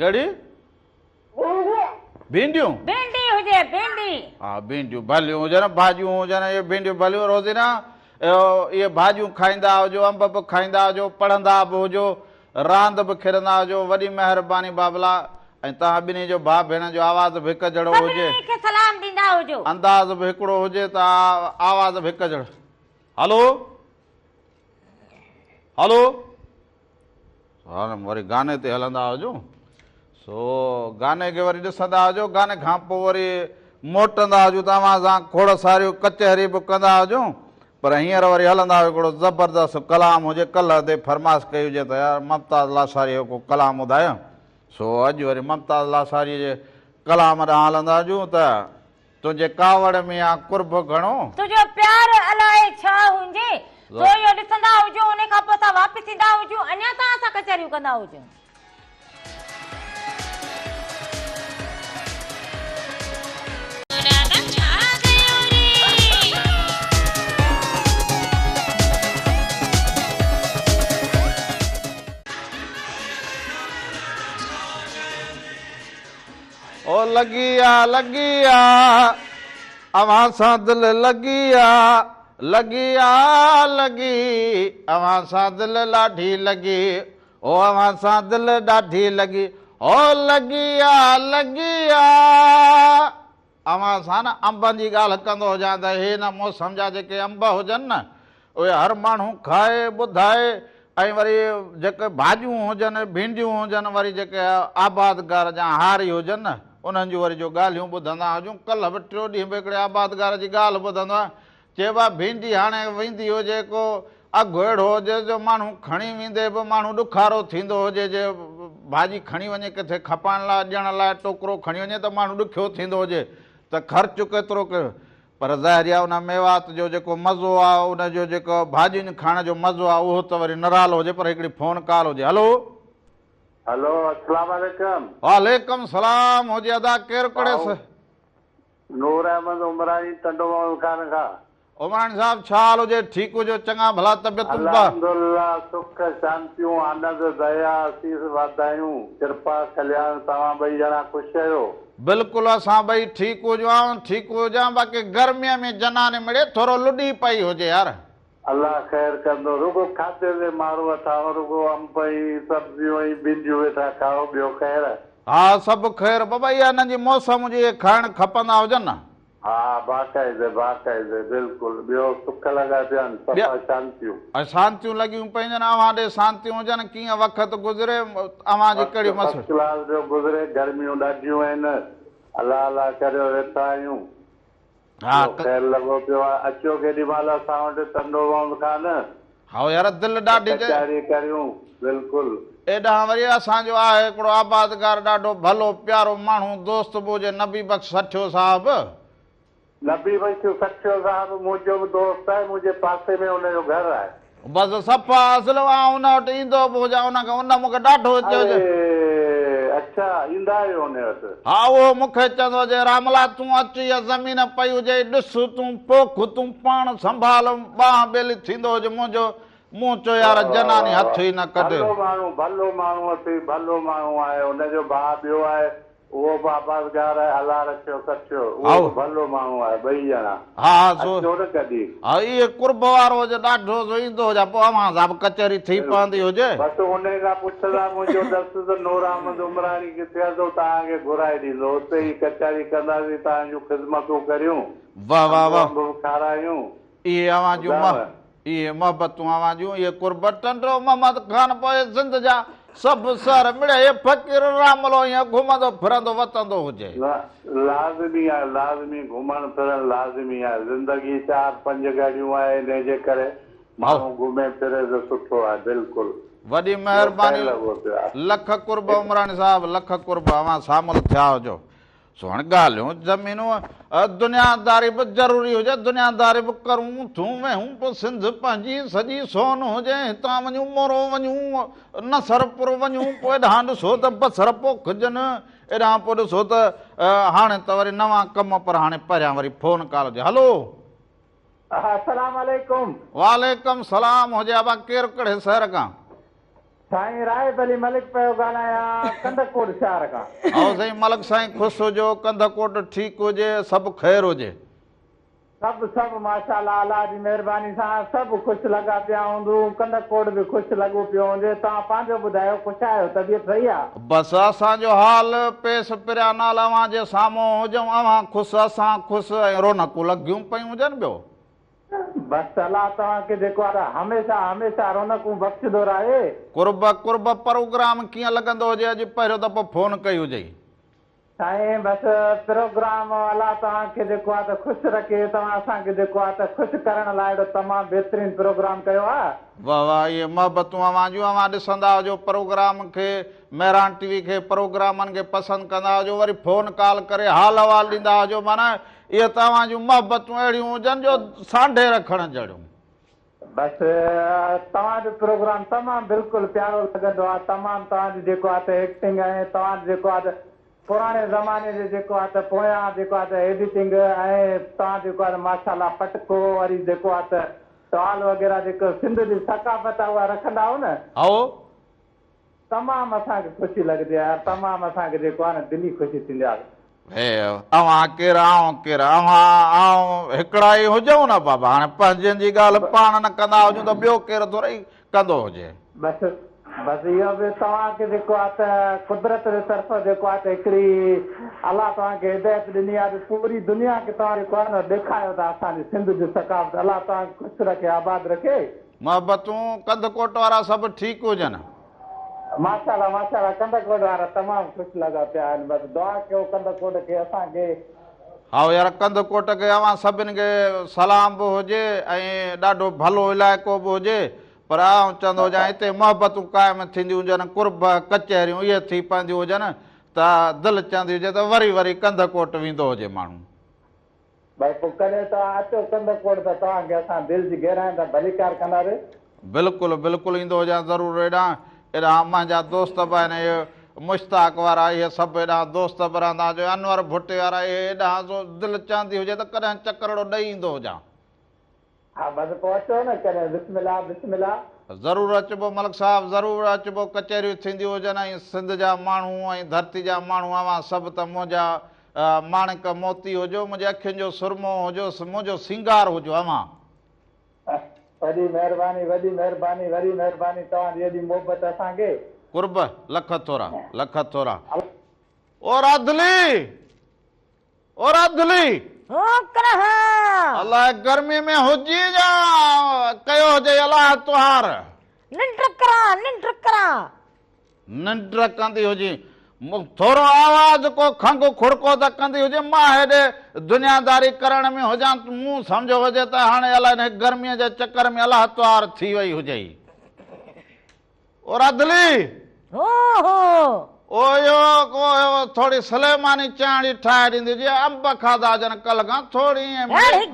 कहिड़ी भिंडियूं भिंडी हुजे भिंडी हाँ भिंडियूं भलियूं हुजनि भाॼियूं हुजनि ये भिंडियूं भलियूं रोज़ीना ये भाॼियूं खाईंदा हुजो अंब बि खाईंदा हुजो पढ़ंदा बि हुजो रांदि बि खेॾंदा हुजो वॾी महिरबानी बाबला ऐं तव्हां ॿिन्ही जो भाउ भेण जो आवाज़ बि हिकु जहिड़ो हुजे सलाम ॾींदा हुजो अंदाज़ बि हिकिड़ो हुजे त आवाज़ बि हिकु जहिड़ो हलो हलो हाणे वरी गाने ते हलंदा हुजो सो गाने खे वरी ॾिसंदा हुजो गाने खां पोइ वरी मोटंदा हुजो तव्हां सां खोड़ सारियूं कचहरी बि कंदा हुजो पर हींअर वरी हलंदा हुयो हिकिड़ो ज़बरदस्त कलाम हुजे कल्ह ते फरमाइश कई हुजे त यार ममताज़ लासारी जो को कलाम ॿुधायो सो अॼु वरी ममताज़ लासारी जे कलाम ॾांहुं हलंदा हुजूं त तुंहिंजे कावड़ में आहे कुर्ब घणो तुंहिंजो प्यार अलाए छा हुजे तो इहो ॾिसंदा हुजो उन खां पोइ असां वापसि ईंदा हुजूं अञा तव्हां सां कचहरियूं कंदा हुजूं ओ लगी आ अवां सां दिल लगी अवां सां दिल ॾाढी लगी ओ अवां सां दिल ॾाढी लगी ओ लगी आ अवां सां न अंबनि जी ॻाल्हि कंदो हुजां त हे न मौसम जा जेके अंब हुजनि न उहे हर माण्हू खाए ॿुधाए ऐं वरी जेके भाॼियूं हुजनि भिंडियूं हुजनि वरी जेके आबादगार जा हारी हुजनि न उन्हनि जूं वरी जो ॻाल्हियूं ॿुधंदा हुजूं कल्ह बि टियों ॾींहं बि हिकिड़े आबादगार जी ॻाल्हि ॿुधंदो आहे चइबो आहे भिंडी हाणे वेंदी हुजे को अघु अहिड़ो हुजे जो माण्हू खणी वेंदे बि माण्हू ॾुखारो थींदो हुजे जे भाॼी खणी वञे किथे खपाइण लाइ ॾियण लाइ टोकरो खणी वञे त माण्हू ॾुखियो थींदो हुजे त ख़र्चु केतिरो कयो पर ज़ाहिर आहे उन मेवात जो जेको मज़ो आहे उनजो जेको भाॼियुनि खाइण जो मज़ो आहे उहो त वरी निरालो हुजे पर हिकिड़ी फ़ोन कॉल हुजे हलो हेलो अस्सलाम वालेकुम वालेकुम सलाम हुजे अदा केरु कड़े नूर अहमद उमरानी टंडो खान खां उमरानी साहब छा हाल हुजे ठीकु हुजो चङा भला तबियत अल्हम्दुलिल्लाह सुख शांतियूं आनंद दया आसीस वाधायूं कृपा कल्याण तव्हां ॿई ॼणा ख़ुशि आहियो बिल्कुलु असां ॿई ठीकु हुजां बाक़ी गर्मीअ में जनाने मिड़े थोरो लुॾी पई हुजे यार अल्लाह ख़ैर कंदो रुगो खाधे ते माण्हू वठाओ रुगो अंब ई सब्जियूं ई भिंडियूं वेठा खाओ ॿियो ख़ैर हाँ सब ख़ैर बाबा इहा हिननि जी मौसम जी खाइण खपंदा हुजनि न हा बाक़ाइदे बाक़ाइदे बिल्कुलु ॿियो सुख लॻा पिया आहिनि सफ़ा शांतियूं शांतियूं लॻियूं पयूं आहिनि अव्हां ॾे शांतियूं हुजनि कीअं वक़्तु गुज़रे अव्हां जी कहिड़ी फर्स्ट क्लास जो गुज़रे गर्मियूं ॾाढियूं आहिनि अलाह अलाह करे वेठा आहियूं हा ख़ैर लॻो पियो आहे अचो केॾी महिल असां वटि टंडो वण खान हा यार दिलि ॾाढी कचहरी करियूं बिल्कुलु एॾां वरी असांजो आहे हिकिड़ो आबादगार ॾाढो भलो प्यारो माण्हू दोस्त बि हुजे नबी बख़्श सठियो साहिबु नबी बख़्श सठियो साहिबु मुंहिंजो बि दोस्त आहे मुंहिंजे पासे में हुनजो घरु आहे बसि सफ़ा असुल हुन वटि ईंदो बि हुजां उन मूंखे ॾाढो चयो अच्छा ईंदा आहियो हुन वटि हा उहो मूंखे चवंदो हुजे रामला तूं अच इहा ज़मीन पई हुजे ॾिस तूं पोख तूं पाण संभाल ॿांह ॿेली थींदो हुजे मुंहिंजो मूं चयो यार जनानी हथ ई न कढे भलो माण्हू अथई भलो माण्हू आहे हुनजो भाउ ॿियो आहे उहो बि आबादगार आहे अलाह रखियो सचियो उहो भलो माण्हू आहे ॿई ॼणा हा कॾहिं हा इहे कुर्ब वारो हुजे ॾाढो ईंदो हुजे पोइ अव्हां साहिबु कचहरी थी पवंदी हुजे बसि उन खां पुछंदा मुंहिंजो दर्स त नूर अहमद उमरानी किथे आहे त तव्हांखे घुराए ॾींदो हुते ई कचहरी कंदासीं तव्हांजूं ख़िदमतूं करियूं वाह वाह वाह खारायूं इहे अव्हां जूं इहे मोहबतूं अव्हां जूं इहे कुर्ब टंडो मोहम्मद ख़ान पोइ सिंध जा सभु सर मिड़े हे फ़क़ीर रामलो ईअं घुमंदो फिरंदो वतंदो हुजे लाज़मी आहे लाज़मी घुमण फिरण लाज़मी आहे ज़िंदगी 4-5 घड़ियूं आहे इन जे करे माण्हू घुमे फिरे त सुठो आहे बिल्कुलु वॾी महिरबानी लख कुर्ब उमरानी साहिबु लख कुर्ब अव्हां शामिल थिया हुजो सुण ॻाल्हियूं ज़मीनूं दुनियादारी बि ज़रूरी हुजे दुनियादारी बि करूं थूं वेहूं पोइ सिंध पंहिंजी सॼी सोन हुजे हितां वञूं मोरो वञूं नसरपुर वञूं पोइ एॾां ॾिसो त बसर पोखजनि एॾां पोइ ॾिसो त हाणे त वरी नवां कम पर हाणे पहिरियां वरी फोन कॉल हुजे हलो अस्सलाम वालेकुम वालेकुम सलाम हुजे अबा केरु कहिड़े शहर खां साईं रायत अली मलिक पियो ॻाल्हायां कंदकोट शहर खां ऐं साईं मलिक साईं ख़ुशि हुजो कंदकोट ठीकु हुजे सभु ख़ैरु हुजे सभु माशाअल्लाह अलाह जी महिरबानी सां सभु ख़ुशि लॻा पिया हूंदूं कंदकोट बि ख़ुशि लॻो पियो हुजे तव्हां पंहिंजो ॿुधायो ख़ुशि आहियो तबियत सही आहे बसि असांजो हाल पेश पिरिया नाल अव्हां जे साम्हूं हुजऊं अव्हां ख़ुशि असां ख़ुशि ऐं रौनकूं लॻियूं पयूं हुजनि ॿियो बसि अलाह तव्हांखे जेको आहे हमेशह हमेशह रौनकूं बख़्शंदो रहे कुर्ब कुर्ब प्रोग्राम कीअं लॻंदो हुजे अॼु पहिरियों दफ़ो फोन कई हुजे साईं बसि प्रोग्राम अलाह तव्हांखे जेको आहे त ख़ुशि रखे तव्हां असांखे जेको आहे त ख़ुशि करण लाइ अहिड़ो तमामु बहितरीनु प्रोग्राम कयो आहे वाह वाह इहे मोहबतूं अव्हां जूं अव्हां ॾिसंदा हुजो प्रोग्राम खे मेहरान टीवी खे प्रोग्रामनि खे पसंदि कंदा हुजो वरी फोन कॉल करे हाल अहवाल ॾींदा हुजो माना इहे तव्हां जूं मोहबतूं अहिड़ियूं हुजनि जो सांढे रखण जहिड़ियूं बसि तव्हांजो प्रोग्राम तमामु बिल्कुलु प्यारो लॻंदो आहे तमामु तव्हांजी जेको आहे त एक्टिंग ऐं तव्हांजो जेको आहे त पुराणे ज़माने जो जेको आहे त पोयां जेको आहे त एडिटिंग ऐं तव्हां जेको आहे माशाअल्लाह पटको वरी जेको आहे त टॉल वग़ैरह जेको सिंध जी सकाफ़त आहे उहा रखंदा आहियो न तमामु असांखे ख़ुशी लॻंदी आहे तमामु असांखे जेको आहे न दिली ख़ुशी थींदी आहे अव्हां केरु आऊं केरु अव्हां हिकिड़ा ई हुजऊं न बाबा हाणे पंहिंजनि जी ॻाल्हि पाण न कंदा हुजूं त ॿियो केरु थोरी कंदो हुजे बसि इहो बि तव्हांखे जेको आहे त कुदरत जे तरफ़ जेको आहे त हिकिड़ी अलाह तव्हांखे हिदायत ॾिनी आहे पूरी दुनिया खे तव्हां जेको आहे न ॾेखारियो था असांजी सिंध जी सकाफ़त अलाह तव्हांखे ख़ुशि रखे आबाद रखे मोहबतूं कंदकोट वारा सभु ठीकु हुजनि माशाअल्लाह माशाअल्लाह कंदकोट वारा तमामु ख़ुशि लॻा पिया आहिनि बसि दुआ कयो कंदकोट खे असांखे हा यार कंदकोट खे अव्हां सभिनि खे सलाम बि हुजे ऐं ॾाढो भलो इलाइक़ो बि हुजे पर आउं चवंदो हुजां हिते मोहबतूं क़ाइमु थींदियूं हुजनि कुर्ब कचहरियूं इहे थी पवंदियूं हुजनि त दिलि चवंदी हुजे त वरी वरी कंदकोट वेंदो हुजे माण्हू भई पोइ कॾहिं तव्हां अचो कंदकोट त तव्हांखे असां दिलि जी गहराई सां भलीकार कंदासीं बिल्कुलु बिल्कुलु ईंदो हुजां ज़रूरु एॾा मुंहिंजा दोस्त बि आहिनि इहे मुश्ताक वारा इहे सभु एॾा दोस्त बि रहंदा जो अनवर भुटे वारा इहे एॾा दिलि चवंदी हुजे त कॾहिं चकरड़ो ॾेई ईंदो हुजां हा बसि पोइ अचो न कॾहिं बिस्मिल्लाह बिस्मिल्लाह ज़रूरु अचिबो मलिक साहिबु ज़रूरु अचिबो कचहरियूं थींदियूं हुजनि ऐं सिंध जा माण्हू ऐं धरती जा माण्हू अव्हां सभु त मुंहिंजा माणिक मोती हुजो मुंहिंजे अखियुनि जो सुरमो हुजो मुंहिंजो सिंगार हुजो अव्हां वॾी महिरबानी तव्हांजी एॾी मोहबत असांखे कुर्ब लख थोरा और अदली हो करहा अल्लाह गर्मी में हुजी जा कयो जे अल्लाह तुहार निंड निंड कंदी हुजी थोरो आवाज को खंग खुड़को त कंदी हुजे मां हेॾे दुनियादारी करण में हुजां मूं सम्झो हुजे त हाणे अलाए हिन गर्मीअ जे चकर में अल्लाह तुहार थी वई हुजे और अदली ओयो थोड़ी सलेमानी चाणी ठाहे ॾींदी जी अंब खाधा जन कल खां थोड़ी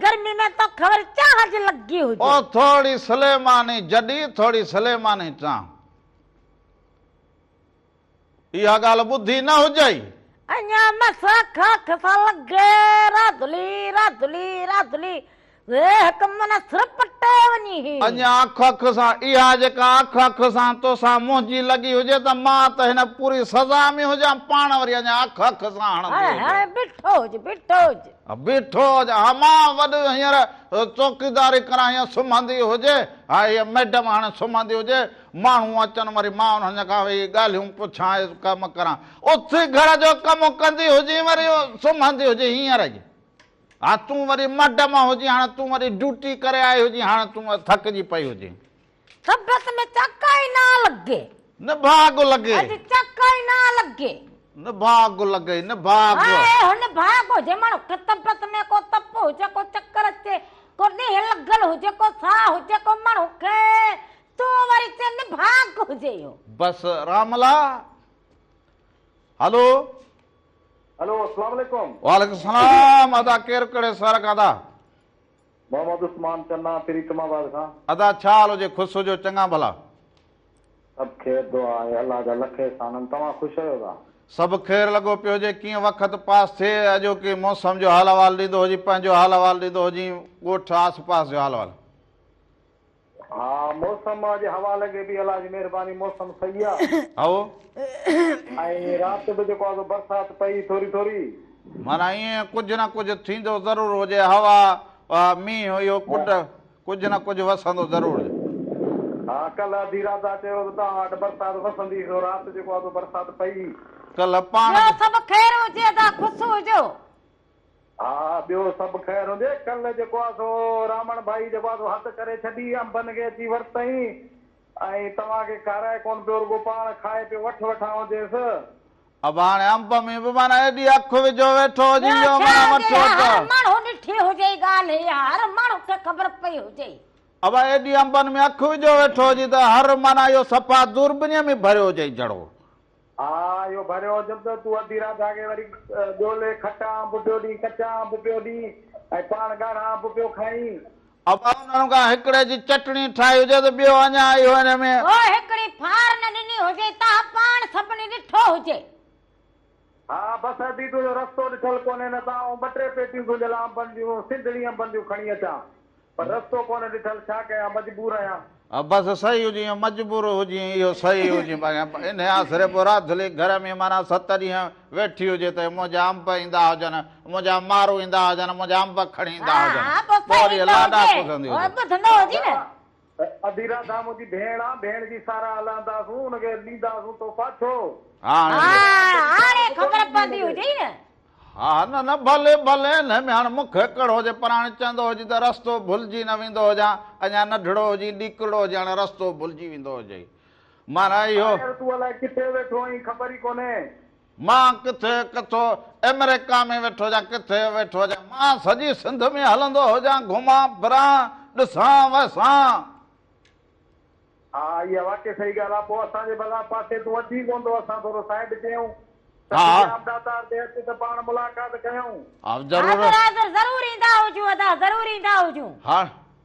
गर्मी में तो खबर चाह लगी हुजे ओ थोड़ी सलेमानी जडी थोड़ी सलेमानी चाह इहा ॻाल्हि ॿुधी न हुजई अञा मसा खसा लगे राधुली हिक मन सिर पटे वञी अञा अख सां इहा जेका अख सां तोसां मुंहिंजी लॻी हुजे त मां त हिन पूरी सज़ा में हुजां पाण वरी अञा अख सां बीठो हुजे हा मां वॾो हींअर चौकीदारी करां हीअं सुम्हंदी हुजे हा हीअ मैडम हाणे सुम्हंदी हुजे माण्हू अचनि वरी मां उन्हनि खां वरी ॻाल्हियूं पुछां कमु करां उथी घर जो कमु कंदी हुजे वरी सुम्हंदी हुजे हींअर जी हा तूं वरी मैडम हुजी हाणे तूं वरी ड्यूटी करे आई हुजी हाणे तूं थकिजी पई हुजे सबत में चक्का ही ना लगे न भाग लगे चक्का ही ना लगे न भाग लगे न भाग हुन भाग हुजे माण्हू खे तबत में को तप हुजे को चक्कर अचे को ॾींहुं लॻल हुजे को साह हुजे को माण्हू खे तूं वरी चए न भाग हुजे इहो बस रामला हेलो हेलो अस्सलाम वालेकुम वालेकुम सलाम अदा केर कड़े सर कादा मोहम्मद उस्मान चन्ना प्रीतमाबाद खां अदा छा हाल हुजे ख़ुशि हुजो चङा भला सब ख़ैर दुआ आहे अल्लाह जा लख एहसान तव्हां ख़ुशि आहियो था सभु ख़ैर लॻो पियो हुजे कीअं वक़्तु पास थिए अॼोके मौसम जो हाल अहवाल ॾींदो हुजे पंहिंजो हाल अहवाल ॾींदो हुजे ॻोठ आस पास जो हाल अहवाल हा मौसम जे हवाले के बि अल्लाह जी महिरबानी मौसम सही आहे ऐं राति बि जेको आहे बरसाति पई थोरी थोरी माना ईअं कुझु न कुझु थींदो ज़रूरु हुजे हवा मींहुं इहो कुझु न कुझु वसंदो ज़रूरु हा कल्ह अधी राति चयो त तव्हां वटि बरसाति वसंदी राति जेको आहे बरसाति पई कल्ह पाण सभु ख़ैर हुजे त ख़ुशि हुजो हा ॿियो सभु ख़ैर हुजे कल्ह जेको आहे सो रामण भाई जेको आहे हथु करे छॾी अंबनि खे अची वरितई ऐं तव्हांखे खाराए कोन पियो रुॻो पाण खाए पियो वठां हुजेसि अब हाणे अंब में बि माना एॾी अखि विझो वेठो माण्हू ॾिठी हुजे ॻाल्हि यार माण्हू खे ख़बर पई हुजे अब एॾी अंबनि में अखि विझो वेठो हुजे त हर माना इहो सफ़ा दूरबीनीअ में भरियो हुजे जड़ो हा इहो भरियो जब तूं अधी राति खे वरी ॻोल्हे खटा अंब पियो ॾी कचा अंब पियो ॾी ऐं पाण ॻाढ़ा अंब पियो खाई अब उन्हनि खां हिकिड़े जी चटणी ठाही हुजे त ॿियो अञा इहो हिन में हिकिड़ी फार न ॾिनी हुजे तव्हां पाण सभिनी ॾिठो हुजे हा बसि अधी तुंहिंजो रस्तो ॾिठल कोन्हे न तव्हां 2-3 पेटियूं तुंहिंजे लाइ अंबनि जूं सिंधड़ी अंबनि जूं खणी अचां पर रस्तो कोन्हे ॾिठल छा कयां मजबूर आहियां बसि सही हुजे मजबूर हुजे इहो सही हुजे इन आसिरे पोइ राति घर में माना 7 ॾींहं वेठी हुजे त मुंहिंजा अंब ईंदा हुजनि मुंहिंजा मारू ईंदा हुजनि मुंहिंजा अंब खणी ईंदा हुजनि लाॾा पुछंदी अधी राति मुंहिंजी भेण आहे भेण जी सारा हलंदासूं हुनखे ॾींदासूं तोहफ़ा छो हाणे ख़बर पवंदी हुजे न हा न भले भले न में हाणे मूंखे हिकिड़ो हुजे पर हाणे चवंदो हुजे त रस्तो भुलिजी न वेंदो हुजां अञा नंढड़ो हुजे ॾीकड़ो हुजे हाणे रस्तो भुलिजी वेंदो हुजे माना इहो तूं अलाए किथे वेठो आहीं ख़बर ई कोन्हे मां किथे किथो अमेरिका में वेठो हुजां किथे वेठो हुजां मां सॼी सिंध में हलंदो हुजां घुमां फिरां ॾिसां वसां हा इहा वाक़ई सही ॻाल्हि आहे पोइ असांजे भला पासे तूं अची कोन थो असां थोरो साइड कयूं पाण मुलाक़ात कयूं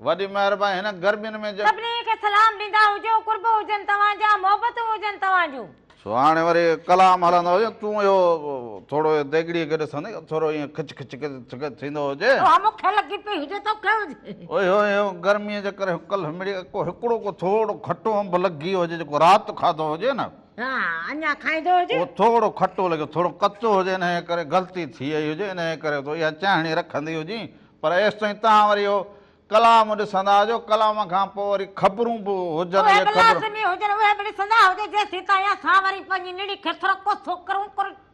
वॾी महिरबानी हिन गर्मियुनि में सभिनी खे सलाम ॾींदा हुजो कुर्ब हुजनि तव्हांजा मोहबत हुजनि तव्हांजूं हाणे वरी कलाम हलंदो हुजे तूं इहो थोरो देगड़ीअ खे ॾिसंदे थोरो ईअं खिच खिच थींदो हुजे मूंखे लॻी पई हुजे तोखे हुजे ओहो गर्मीअ जे करे कल्ह मिड़ी हिकिड़ो को थोरो खटो अंब लॻी वियो हुजे जेको राति खाधो हुजे न अञा खाईंदो हुजे थोरो खटो लॻे थोरो कचो हुजे इन करे ग़लती थी वई हुजे इन करे तो इहा चाहणी रखंदी हुजी पर एसि ताईं तव्हां वरी इहो कलाम ॾिसंदा हुजो कलाम खां पोइ वरी ख़बरूं बि हुजनि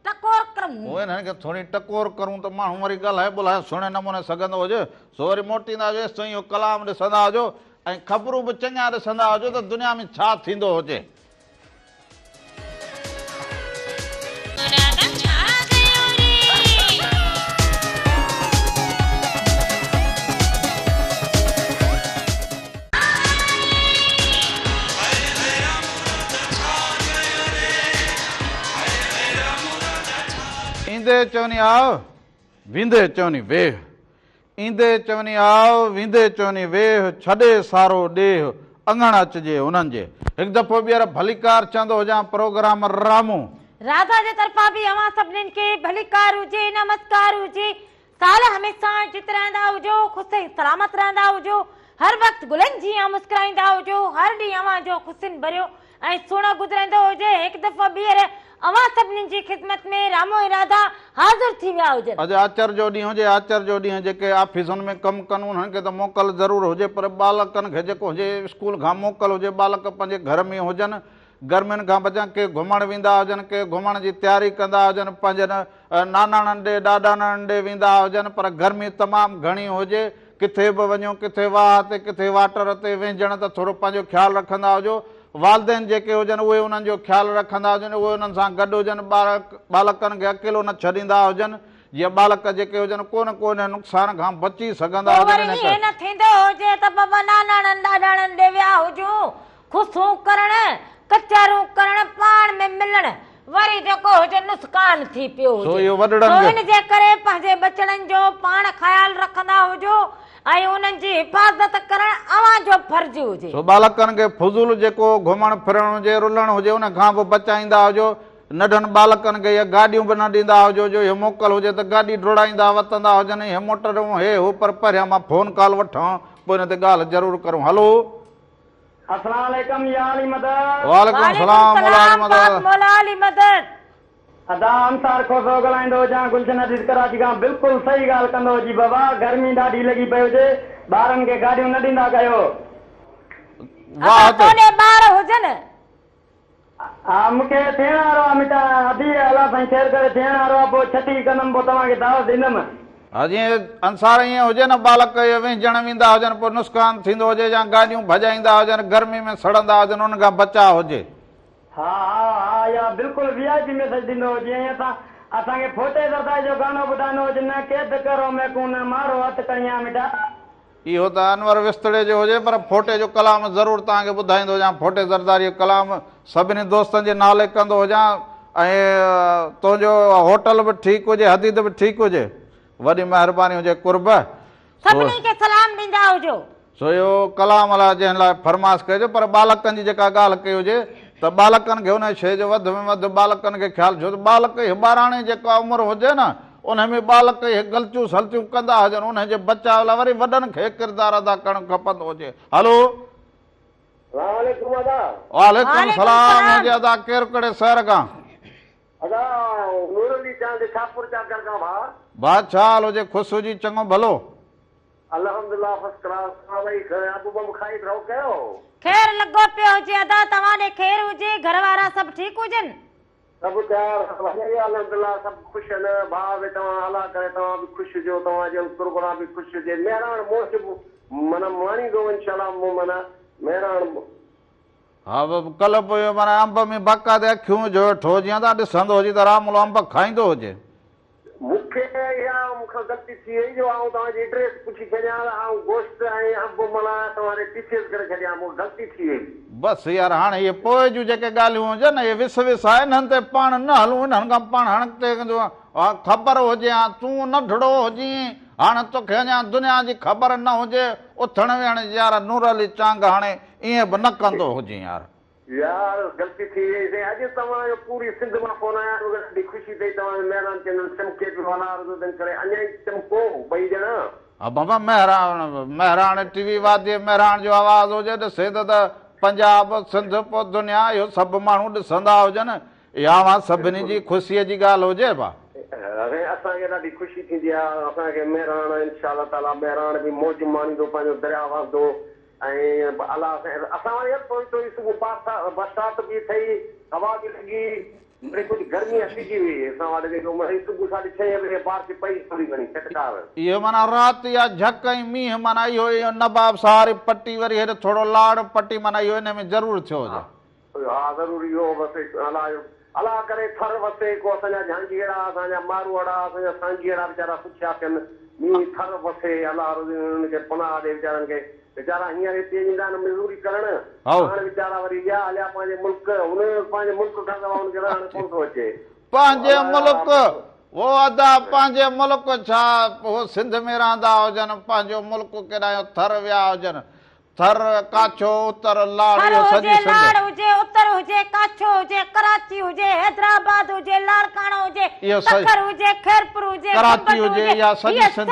टकोर करूं ओए न के थोड़ी टकोर करूं तो माण्हू वरी ॻाल्हाए ॿोलाए सुहिणे नमूने सघंदो हुजे सो वरी मोटींदा हुजे सो इहो कलाम ॾिसंदा हुजो ऐं ख़बरूं बि चङा ॾिसंदा हुजो त दुनिया में छा थींदो हुजे। ईंदे चवनी आओ विंदे चवनी वेह ईंदे चवनी आओ विंदे चवनी वेह छॾे सारो ॾेह अङण अचिजे उन्हनि जे हिकु दफ़ो ॿीहर भलीकार चवंदो हुजां प्रोग्राम रामू राधा जे तरफ़ां बि अवां सभिनीनि खे भलीकार हुजे नमस्कार हुजे साल हमेशा जित रहंदा हुजो ख़ुशि सलामत रहंदा हुजो हर वक़्तु गुलनि जीअं मुस्कुराईंदा हुजो हर ॾींहुं अवां जो ख़ुशियुनि भरियो ऐं सुहिणो गुज़रंदो हुजे हिकु दफ़ो ॿीहर अवां सभिनीनि जी ख़िदमत में रामो ऐं राधा हाज़िर थी विया हुजनि। अॼु आचर जो ॾींहुं हुजे आचर जो ॾींहुं जेके ऑफिसुनि में कमु कनि उन्हनि खे त मोकल ज़रूरु हुजे पर बालकनि खे जेको हुजे स्कूल खां मोकल हुजे बालक पंहिंजे घर में हुजनि गर्मियुनि खां बचा के घुमणु वेंदा हुजनि के घुमण जी तयारी कंदा हुजनि पंहिंजनि नानाणनि ॾे ॾाॾाणनि ॾे वेंदा हुजनि पर गर्मी तमामु घणी हुजे किथे बि वञो किथे वाह ते किथे वाटर ते वेझण त थोरो पंहिंजो ख़्यालु रखंदा हुजो वालदेन जेके हुजनि उहे उन्हनि जो ख़्यालु रखंदा हुजनि उहे उन्हनि सां गॾु हुजनि बालकनि खे अकेलो न छॾींदा हुजनि जीअं बालक जेके हुजनि कोन नुक़सान खां बची सघंदा हुजनि न थींदो हुजे त बाबा नानाणनि ॾाॾाणनि ॾे विया हुजूं ख़ुशूं करण कचरूं करण पाण में मिलण वरी जेको हुजे नुक़सान थी पियो हुजे इन जे करे पंहिंजे बचड़नि जो पाण ख़्यालु रखंदा हुजो ऐं उन्हनि जी हिफ़ाज़त करण अवां जो फर्ज़ हुजे। सो बालकनि खे फुज़ूल जेको घुमण फिरण हुजे रुलण हुजे उन खां बि बचाईंदा हुजो नंढनि बालकनि खे इहे गाॾियूं बि न ॾींदा हुजो जो इहे मोकल हुजे त गाॾी डोड़ाईंदा वतंदा हुजनि इहे मोटरूं हे हो पर पहिरियां मां फ़ोन कॉल वठां पोइ हिन ते ॻाल्हि ज़रूरु करूं। हलो अस्सलाम वालेकुम या अली मदद वालेकुम सलाम मौला अली मदद अदा अंसार को सो ॻाल्हाईंदो हुजां गुलशन अजीज कराची खां बिल्कुलु सही ॻाल्हि कंदो जी बाबा गर्मी ॾाढी लॻी पई हुजे ॿारनि खे गाॾियूं न ॾींदा कयो ॿार हुजनि हा मूंखे थियण वारो आहे मिटा अभी अलाह साईं ख़ैर करे थियण वारो आहे पोइ छठी कंदमि पोइ तव्हांखे दावत ॾींदमि हा जीअं अंसार ईअं हुजे न बालक वेझण वेंदा हुजनि पोइ नुक़सान थींदो हुजे या गाॾियूं भॼाईंदा हुजनि गर्मी में सड़ंदा हुजनि उन खां बचाव हुजे। हा हा हा या बिल्कुलु वीआईपी मैसेज ॾींदो हुजे ऐं असांखे फोटे सरदार जो गानो ॿुधाईंदो हुजे न कैद करो मैं कोन मारो हथ करियां मिटा इहो त अनवर विस्तड़े जो हुजे पर फोटे जो कलाम ज़रूरु तव्हांखे ॿुधाईंदो हुजां फोटे सरदार जो कलाम सभिनी दोस्तनि जे नाले कंदो हुजां ऐं तुंहिंजो होटल बि ठीकु हुजे हदीद बि ठीकु हुजे वॾी महिरबानी हुजे कुर्ब सभिनी खे सलाम ॾींदा हुजो सो इहो कलाम लाइ जंहिं लाइ फरमाइश कजो पर बालकनि जी जेका ॻाल्हि कई हुजे त बालकनि खे हुन शइ जो वधि में वधि बालकनि खे ख़्यालु छो त बालक ॿाराणे जेका उमिरि हुजे न उन में बालक इहे ग़लतियूं सलतियूं कंदा हुजनि उन जे बचाव लाइ वरी वॾनि खे किरदारु अदा करणु खपंदो हुजे। हलो वालेकुम सलाम अदा केरु कहिड़े शहर खां भाउ छा हाल हुजे ख़ुशि हुजी चङो भलो अल्हम्दुलिल्लाह फर्स्ट क्लास भाई अबू बम खाई रहो कयो खैर लॻो पियो हुजे अदा तव्हां ॾे खैर हुजे घर वारा सभु ठीकु हुजनि सब तयार अल्हम्दुलिल्लाह सब खुश आहिनि भाउ बि तव्हां अलाह करे तव्हां बि ख़ुशि हुजो तव्हांजो प्रोग्राम बि ख़ुशि हुजे महिराण मोश माना माणींदो इनशाला मूं माना महिराण हा कल्ह पोइ माना अंब में बाक़ाइदे अखियूं जो वेठो जीअं त ॾिसंदो हुजे त रामुलो अंब खाईंदो हुजे मूंखे इहा मूंखां ग़लती थी वई जो आउं तव्हांजी एड्रेस पुछी छॾियां ऐं गोश्त ऐं अंब माना तव्हांखे टीचर्स करे छॾियां मूंखे ग़लती थी वई बसि यार हाणे इहे पोइ जूं जेके ॻाल्हियूं हुजनि इहे विस विस आहे हिननि ते पाण न हलूं हिननि खां पाण हाणे ख़बर हुजे हा तूं नंढड़ो हुजी हाणे तोखे अञा दुनिया जी ख़बर न हुजे उथण वेहण यार नूर अली चांग हाणे ईअं बि न कंदो हुजे यार यार ग़लती थी वई अॼु तव्हांजो पूरी सिंध मां फोन आया ॾाढी ख़ुशी अथई तव्हांजो महिरान चैनल चमके पियो हलार करे अञा ई चमको ॿई ॼणा हा बाबा महिराण टीवी वाद्य महिराण जो आवाज़ हुजे ॾिसे त पंजाब सिंध पोइ दुनिया इहो सभु माण्हू ॾिसंदा हुजनि इहा सभिनी जी ख़ुशीअ जी ॻाल्हि हुजे भाउ असांखे ॾाढी ख़ुशी थींदी आहे असांखे महिराण इनशा ताला महिराण बि मौज माणींदो पंहिंजो दरिया वहंदो ऐं अलाह असां वरी सुबुह बरसाति बि थी हवा बि लॻी वरी कुझु गर्मी असिजी हुई असां वटि जेको सुबुह 6:30 बजे बारिश पई थोरी घणी चटकार इहो माना राति या झक ऐं मींहुं माना इहो नबाब सारी पटी वरी हेॾे थोरो लाड़ पटी माना इहो हिन में ज़रूरु थियो हुजे। हा ज़रूरी हो बसि अलाह करे थर वसे को असांजा झांझीड़ा असांजा मारवाड़ा असांजा सांझीड़ा वीचारा सुठिया थियनि मींहुं थर वसे अलाह हुनखे पनाह ॾे वीचारनि खे वीचारा हींअर हिते ईंदा आहिनि मज़दूरी करणु हाणे वीचारा वरी विया हलिया पंहिंजे मुल्क हुन पंहिंजे मुल्क खां सवाइ हुनखे रहणु कोन थो अचे पंहिंजे मुल्क वो अदा पंहिंजे मुल्क छा हो सिंध में रहंदा हुजनि पंहिंजो मुल्क केॾांहुं थर विया हुजनि थर काछो उत्तर लाड़ इहो सॼी लाड़ हुजे उत्तर हुजे काछो हुजे कराची हुजे हैदराबाद हुजे लाड़काणो हुजे तखर हुजे खैरपुर हुजे कराची हुजे या सॼी सिंध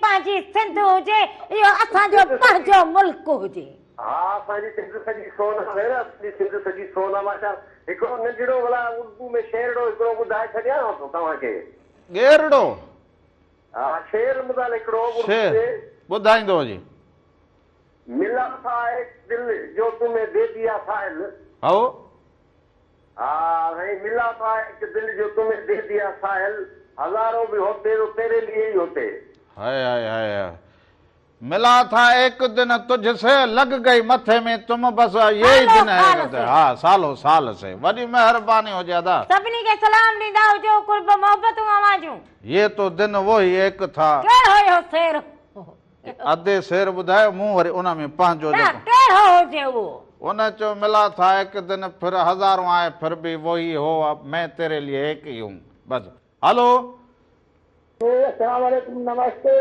पंहिंजी सिंध हुजे इहो असांजो पंहिंजो मुल्क हुजे। हा असांजी सिंध सॼी सोन आहे न सिंध सॼी सोन आहे मां हिकिड़ो नंढिड़ो भला उर्दू में शेरड़ो हिकिड़ो ॿुधाए छॾियां थो तव्हांखे गेरड़ो हा शेर ॿुधाए हिकिड़ो ॿुधाईंदो हुजे मिला था एक दिल जो तुम्हें दे दिया साहिल आओ नहीं मिला था एक दिल जो तुम्हें दे दिया साहिल हजारों भी होते तो तेरे लिए ही होते हाय हाय हाय मिला था एक दिन तुझसे लग गई मथे में तुम बस यही दिन है हाँ सालों साल से बड़ी मेहरबानी हो ज्यादा सभिनी के सलाम ॾींदा हुजो कुर्ब मोहब्बतूं आवाजूं ये तो दिन वो ही एक था कहिड़ो हुयो शेर अधे शेर ॿुधायो मूं वरी उन में पंहिंजो कहिड़ो हुजे उहो उन चयो मिला था एक दिन फिर हजारों आए फिर भी वही हो अब मैं तेरे लिए एक ही हूँ बस हेलो अस्सलाम वालेकुम नमस्ते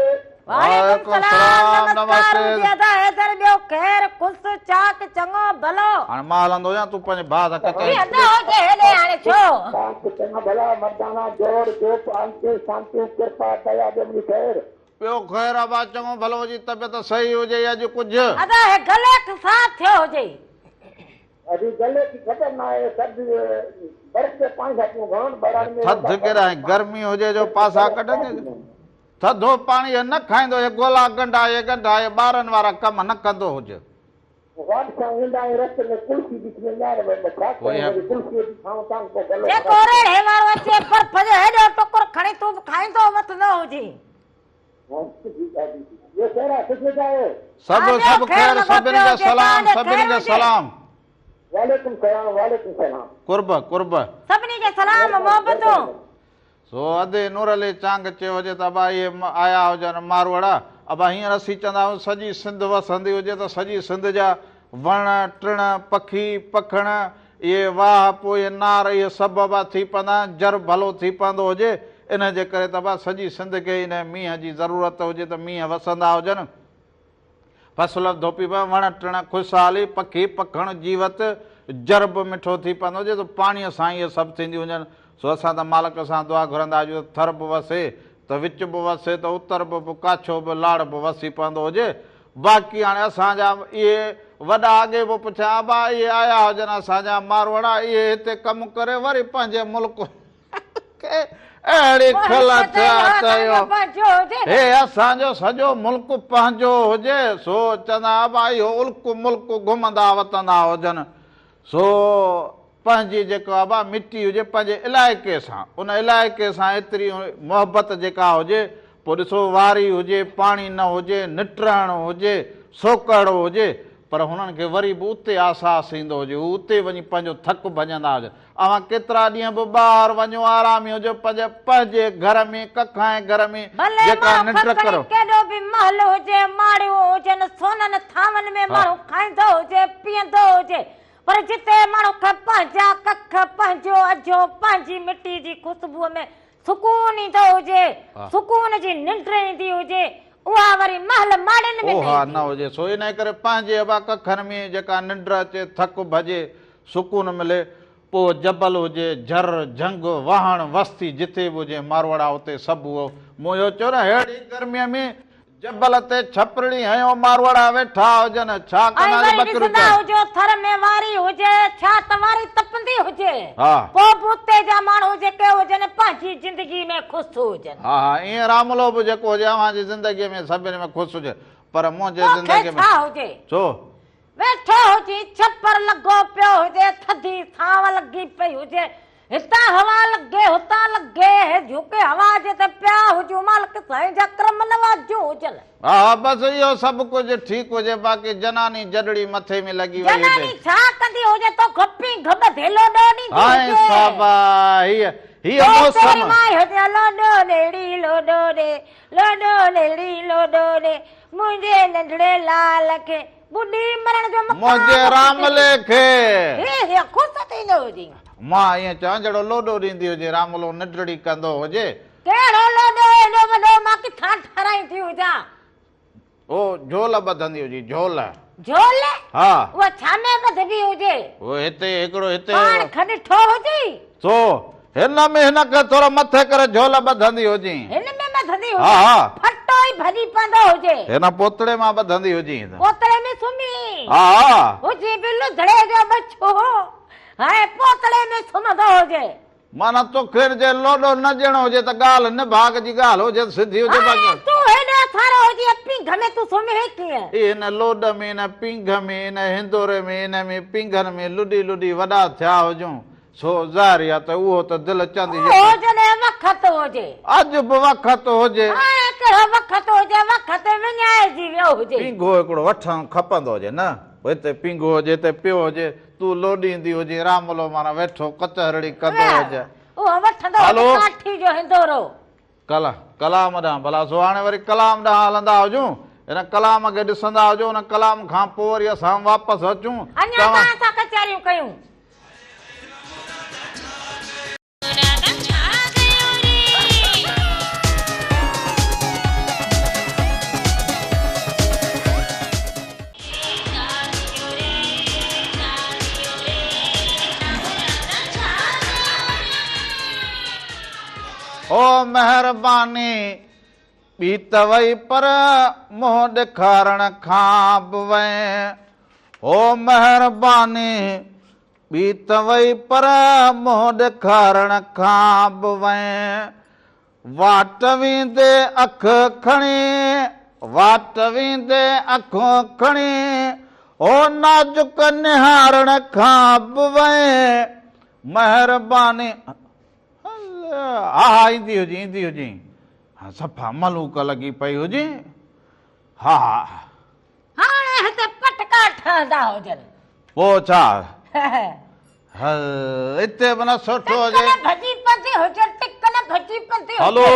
वालेकुम सलाम नमस्ते हैदर ॿियो खैर खुश चाक चङो भलो हाणे मां हलंदो या तूं पंहिंजे भाउ सां कटे हलंदो हुजे हेॾे हाणे छो चङो भला मर्दाना जोड़ जो शांति शांति कृपा दया जमनी खैर ॿियो ख़ैर आहे चङो भलो जी तबियत सही हुजे अॼु कुझु अदा हे गले के साथ थियो हुजे अभी गले की खबर ना है सब बर्फ के पानी साथियों घण बरान में थधि केड़ा है गर्मी हुजे जो पासा कढंदे थधो पाणी न खाईंदो हे गोला गंढा हे गंढा हे ॿारनि वारा कम न कंदो हुजे वाट सां ईंदा रस्ते में कुल्फी दिख में यार छा कुल्फी खाऊं तां को गलो जे कोरे हे वारो अचे बर्फ जे हेॾो टुकुर खणी तूं खाईंदो मत न हुजे ये सारा कुछ जाए सब खैर सभिनी खे सलाम सभिनी खे सलाम वालेकुम सलाम कुर्ब सभिनी खे सलाम मोहब्बतूं सो अधे नूर अली चांग चयो हुजे त अबा इहे आया हुजनि मारवाड़ा अबा हींअर असीं चवंदा आहियूं सॼी सिंध वसंदी हुजे त सॼी सिंध जा वण टिण पखी पखण इहे वाह पोइ इहे नार इहे सभु अबा थी पवंदा जर भलो थी पवंदो हुजे इन जे करे त अबा सॼी सिंध खे इन मींहं जी ज़रूरत हुजे त मींहं वसंदा हुजनि फसल धोपी पए वण टिण ख़ुशहाली पखी पखण जीवत जर बि मिठो थी पवंदो हुजे त पाणीअ सां इहे सभु थींदियूं हुजनि सो असां त मालिक सां दुआ घुरंदा आहियूं त थर बि वसे त विच बि वसे त उत्तर बि काछो बि लाड़ बि वसी पवंदो हुजे बाक़ी हाणे असांजा इहे वॾा अॻे बि पुछिया अबा इहे आया हुजनि असांजा मारवाड़ा इहे हिते कमु करे वरी पंहिंजे मुल्क अहिड़ी खिल थिया चयो हे असांजो सॼो मुल्क पंहिंजो हुजे सो चवंदा अबा इहो उल्क मुल्क घुमंदा वतंदा हुजनि सो पंहिंजी जेको अबा मिटी हुजे पंहिंजे इलाइक़े सां उन इलाइक़े सां एतिरी मोहबत जेका हुजे पोइ ॾिसो वारी हुजे पाणी न हुजे निटरण हुजे सोकड़ हुजे पर हुननि खे वरी बि उते आसास ईंदो हुजे हू उते वञी पंहिंजो थक भॼंदा हुजनि अवां केतिरा ॾींहं बि ॿाहिरि वञो आरामी हुजे पंहिंजे घर में कखाए घर में जेका निंड करो केॾो बि महल हुजे माड़ियूं हुजनि सोननि थावनि में माण्हू खाईंदो हुजे पीअंदो हुजे पर जिते माण्हू खे पंहिंजा कख पंहिंजो अजो पंहिंजी मिटी जी ख़ुशबूअ में सुकून ईंदो हुजे सुकून जी निंड ईंदी हुजे उहा वरी महल माड़ियुनि में ओहा न हुजे सो इन करे पंहिंजे अबा कखनि में जेका निंड अचे थक भॼे सुकून मिले पोइ जबल हुजे झर झंग वाहण वस्ती जिते बि हुजे मारवाड़ा उते सभु उहो मूं इहो चयो न अहिड़ी गर्मीअ में जबल ते छपड़ी हयो मारवाड़ा वेठा हुजनि छा कंदा हुजो थर में वारी हुजे छा तवारी तपंदी हुजे हा पोइ उते जा माण्हू जेके हुजनि पंहिंजी ज़िंदगी में ख़ुशि हुजनि हा हा ईअं रामलो बि जेको हुजे अव्हांजी ज़िंदगीअ में सभिनी में ख़ुशि हुजे पर मुंहिंजे ज़िंदगीअ में छा हुजे छो वेठो हुजे छपर लॻो पियो हुजे थधी थांव लॻी पई हुजे हितां हवा लगे हुतां लगे झुके हवा जे ते पिया हुजूं मालिक साईं जा करम नवाजूं हुजनि। हा बस इहो सभु कुझु ठीकु हुजे बाक़ी जनानी जडड़ी मथे में लॻी वई जनानी हुजे। छा कंदी हुजे तो खपी गब धेलो ॾोनी हाय साबा हीअ मौसम माई हुजे लोडो नेड़ी लोडो रे लोडो नेड़ी लोडो रे मुंहिंजे नंढड़े लाल खे बुढ़ी मरण जो मुंहिंजे रामले खे हे ख़ुशि थींदो हुजे। मां ईअं चवां जहिड़ो लोॾो ॾींदी हुजे रामलो निडड़ी कंदो हुजे। कहिड़ो लोडो एॾो वॾो मां किथां ठाराईंदी हुजां। ओ झोल ॿधंदी हुजे झोल। झोल हा उहा छा में ॿधबी हुजे। ओ हिते हिकिड़ो हिते पाण खणी ठो हुजे सो हिन में हिनखे थोरो मथे करे झोल ॿधंदी हुजे। हिन में ॿधंदी हा हुजे हा फटो ई भॼी पवंदो हुजे। हिन पोतड़े मां ॿधंदी हुजे। पोतड़े में सुम्ही हा हा हुजे बिल्लू धड़े जो बच्चो हाणे पोतड़े में सुम्हंदो हुजे। माना तोखे जे लोॾो न ॾियणो हुजे त ॻाल्हि न भाग जी ॻाल्हि हुजे सिधी हुजे बाक़ी तूं हेॾो सारो हुजे पिंघ में तूं सुम्हे कीअं। इन लोॾ में न पिंघ में इन हिंदोरे में इन में पिंघनि में लुॾी लुॾी वॾा थिया हुजूं सो ज़ाहिर आहे त उहो त दिलि चंदी जॾहिं वक़्त हुजे अॼु बि वक़्त हुजे कहिड़ो वक़्त हुजे वक़्त विञाइजी वियो हुजे। पिंघो हिकिड़ो वठणु खपंदो हुजे न हिते पिंघो हुजे हिते पियो हुजे तूं लोॾींदी हुजे रामलो माना वेठो कचहरड़ी कंदो हुजे उहो वठंदो काठी जो हिंदोरो कलाम ॾांहुं भला सो हाणे वरी कलाम ॾांहुं हलंदा हुजूं हिन कलाम खे ॾिसंदा हुजूं हुन कलाम खां पोइ वरी असां वापसि अचूं अञा तव्हां सां कचहरियूं कयूं। ओ महिरबानी ॿी त वई पर मुंहुं ॾेखारण खां बि वएं ओ महिरबानी ॿी त वई पर मुंहुं ॾेखारण खां बि वएं वाट वेंदे अख खणी वाट वेंदे अखूं खणी ओ नाजुक निहारण खां बि वएं महिरबानी हा हा ईंदी हुजे हा सफ़ा मलूक लॻी पई हुजे हा हा हाणे हिते पटका ठहंदा हुजनि पोइ छा हिते माना सुठो हुजे भॼी पवंदी हुजे टिकन भॼी पवंदी हलो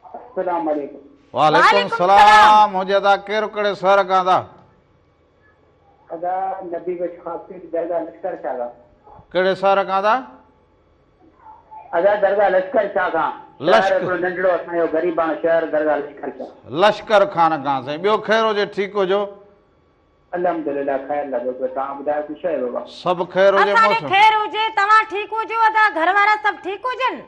अस्सलाम वालेकुम। वालेकुम सलाम हुजे था केरु कहिड़े शहर खां था अदा नबी बच खासिर दरगाह लश्कर शाह का कहिड़े शहर खां था अदा दरगाह लश्कर शाह का लश्कर नंढड़ो असांजो गरीबान शहर दरगाह लश्कर शाह लश्कर खान खां साईं ॿियो ख़ैर हुजे ठीकु हुजो अल्हम्दुलिल्लाह ख़ैर लॻो पियो तव्हां ॿुधायो कुझु आहे बाबा सभु ख़ैर हुजे असांखे मौसम ख़ैर हुजे तव्हां ठीकु हुजो अदा घर वारा सभु ठीकु हुजनि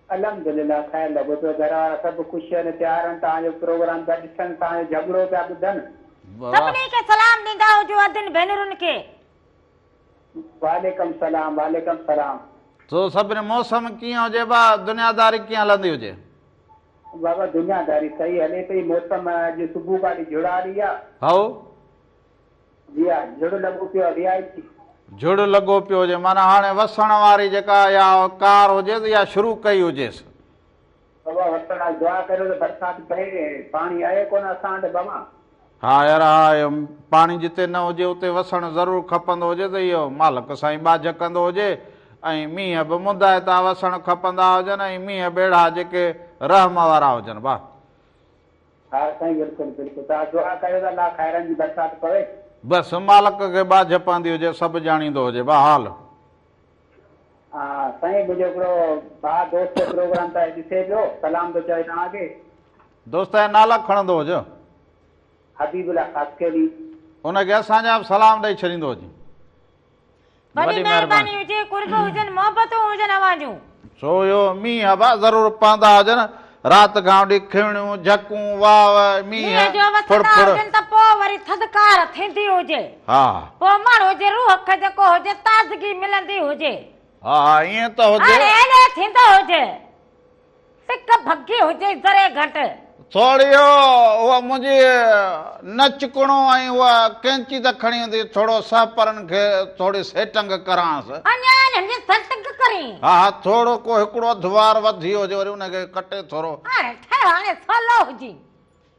अल्हम्दुलिल्लाह ख़ैर लॻो पियो घर वारा सभु ख़ुशि आहिनि तयार आहिनि तव्हांजो प्रोग्राम पिया ॾिसनि तव्हांजो झगड़ो पिया ॿुधनि सभिनी खे सलाम ॾींदा हुजो अदिन भेनरुनि खे। वालेकुम सलाम तो सभिनी मौसम कीअं हुजे बा दुनियादारी कीअं हलंदी हुजे बाबा दुनियादारी सही हले पई मौसम अॼु सुबुह खां जुड़ारी आहे हाओ जुड़ लॻो पियो रियायती जुड़ लॻो पियो हुजे माना हाणे वसण वारी जेका या कार हुजे या शुरू कई हुजेसि बाबा वसण दुआ करियो त बरसाति पए पाणी आहे कोन असां वटि बाबा हा यार हा पाणी जिते न हुजे उते वसण ज़रूरु खपंदो हुजे त इहो मालिक साईं बाज कंदो हुजे ऐं मींहं बि मुंदा था वसण खपंदा हुजनि ऐं मींहं बेड़ा जेके रहम वारा हुजनि भाउ हा साईं बिल्कुलु तव्हां दुआ कयो त अलाह खैरनि जी बरसाति पवे बसि मालिक खे बाज पवंदी हुजे सभु ॼाणींदो हुजे भाउ हाल हा साईं मुंहिंजो हिकिड़ो भाउ दोस्त प्रोग्राम त ॾिसे पियो सलाम थो चए तव्हांखे दोस्त जा नाला खणंदो हुजे हबीबुल्ला खासकेली हुनखे असांजा बि सलाम ॾेई छॾींदो हुजे वॾी महिरबानी हुजे कुर्ब हुजनि मोहबतूं हुजनि अवाजूं छो इहो मींहं बा ज़रूरु पवंदा हुजनि राति खां वठी खिणियूं झकूं वाव मींहं हुजनि त पोइ वरी थधिकार थींदी हुजे हा पोइ माण्हू जे रूह खे जेको हुजे ताज़गी मिलंदी हुजे हा ईअं त हुजे थींदो हुजे सिक भगी हुजे ज़रे घटि थोड़ी उहा मुंहिंजी नचकणो ऐं उहा कैंची त खणी हूंदी थोरो सापरनि खे थोरी सेटिंग करांसि अञा हिननि सेटिंग करी हा हा थोरो को हिकिड़ो अधवार वधी हुजे वरी उनखे कटे थोरो हाणे हाणे सलो हुजी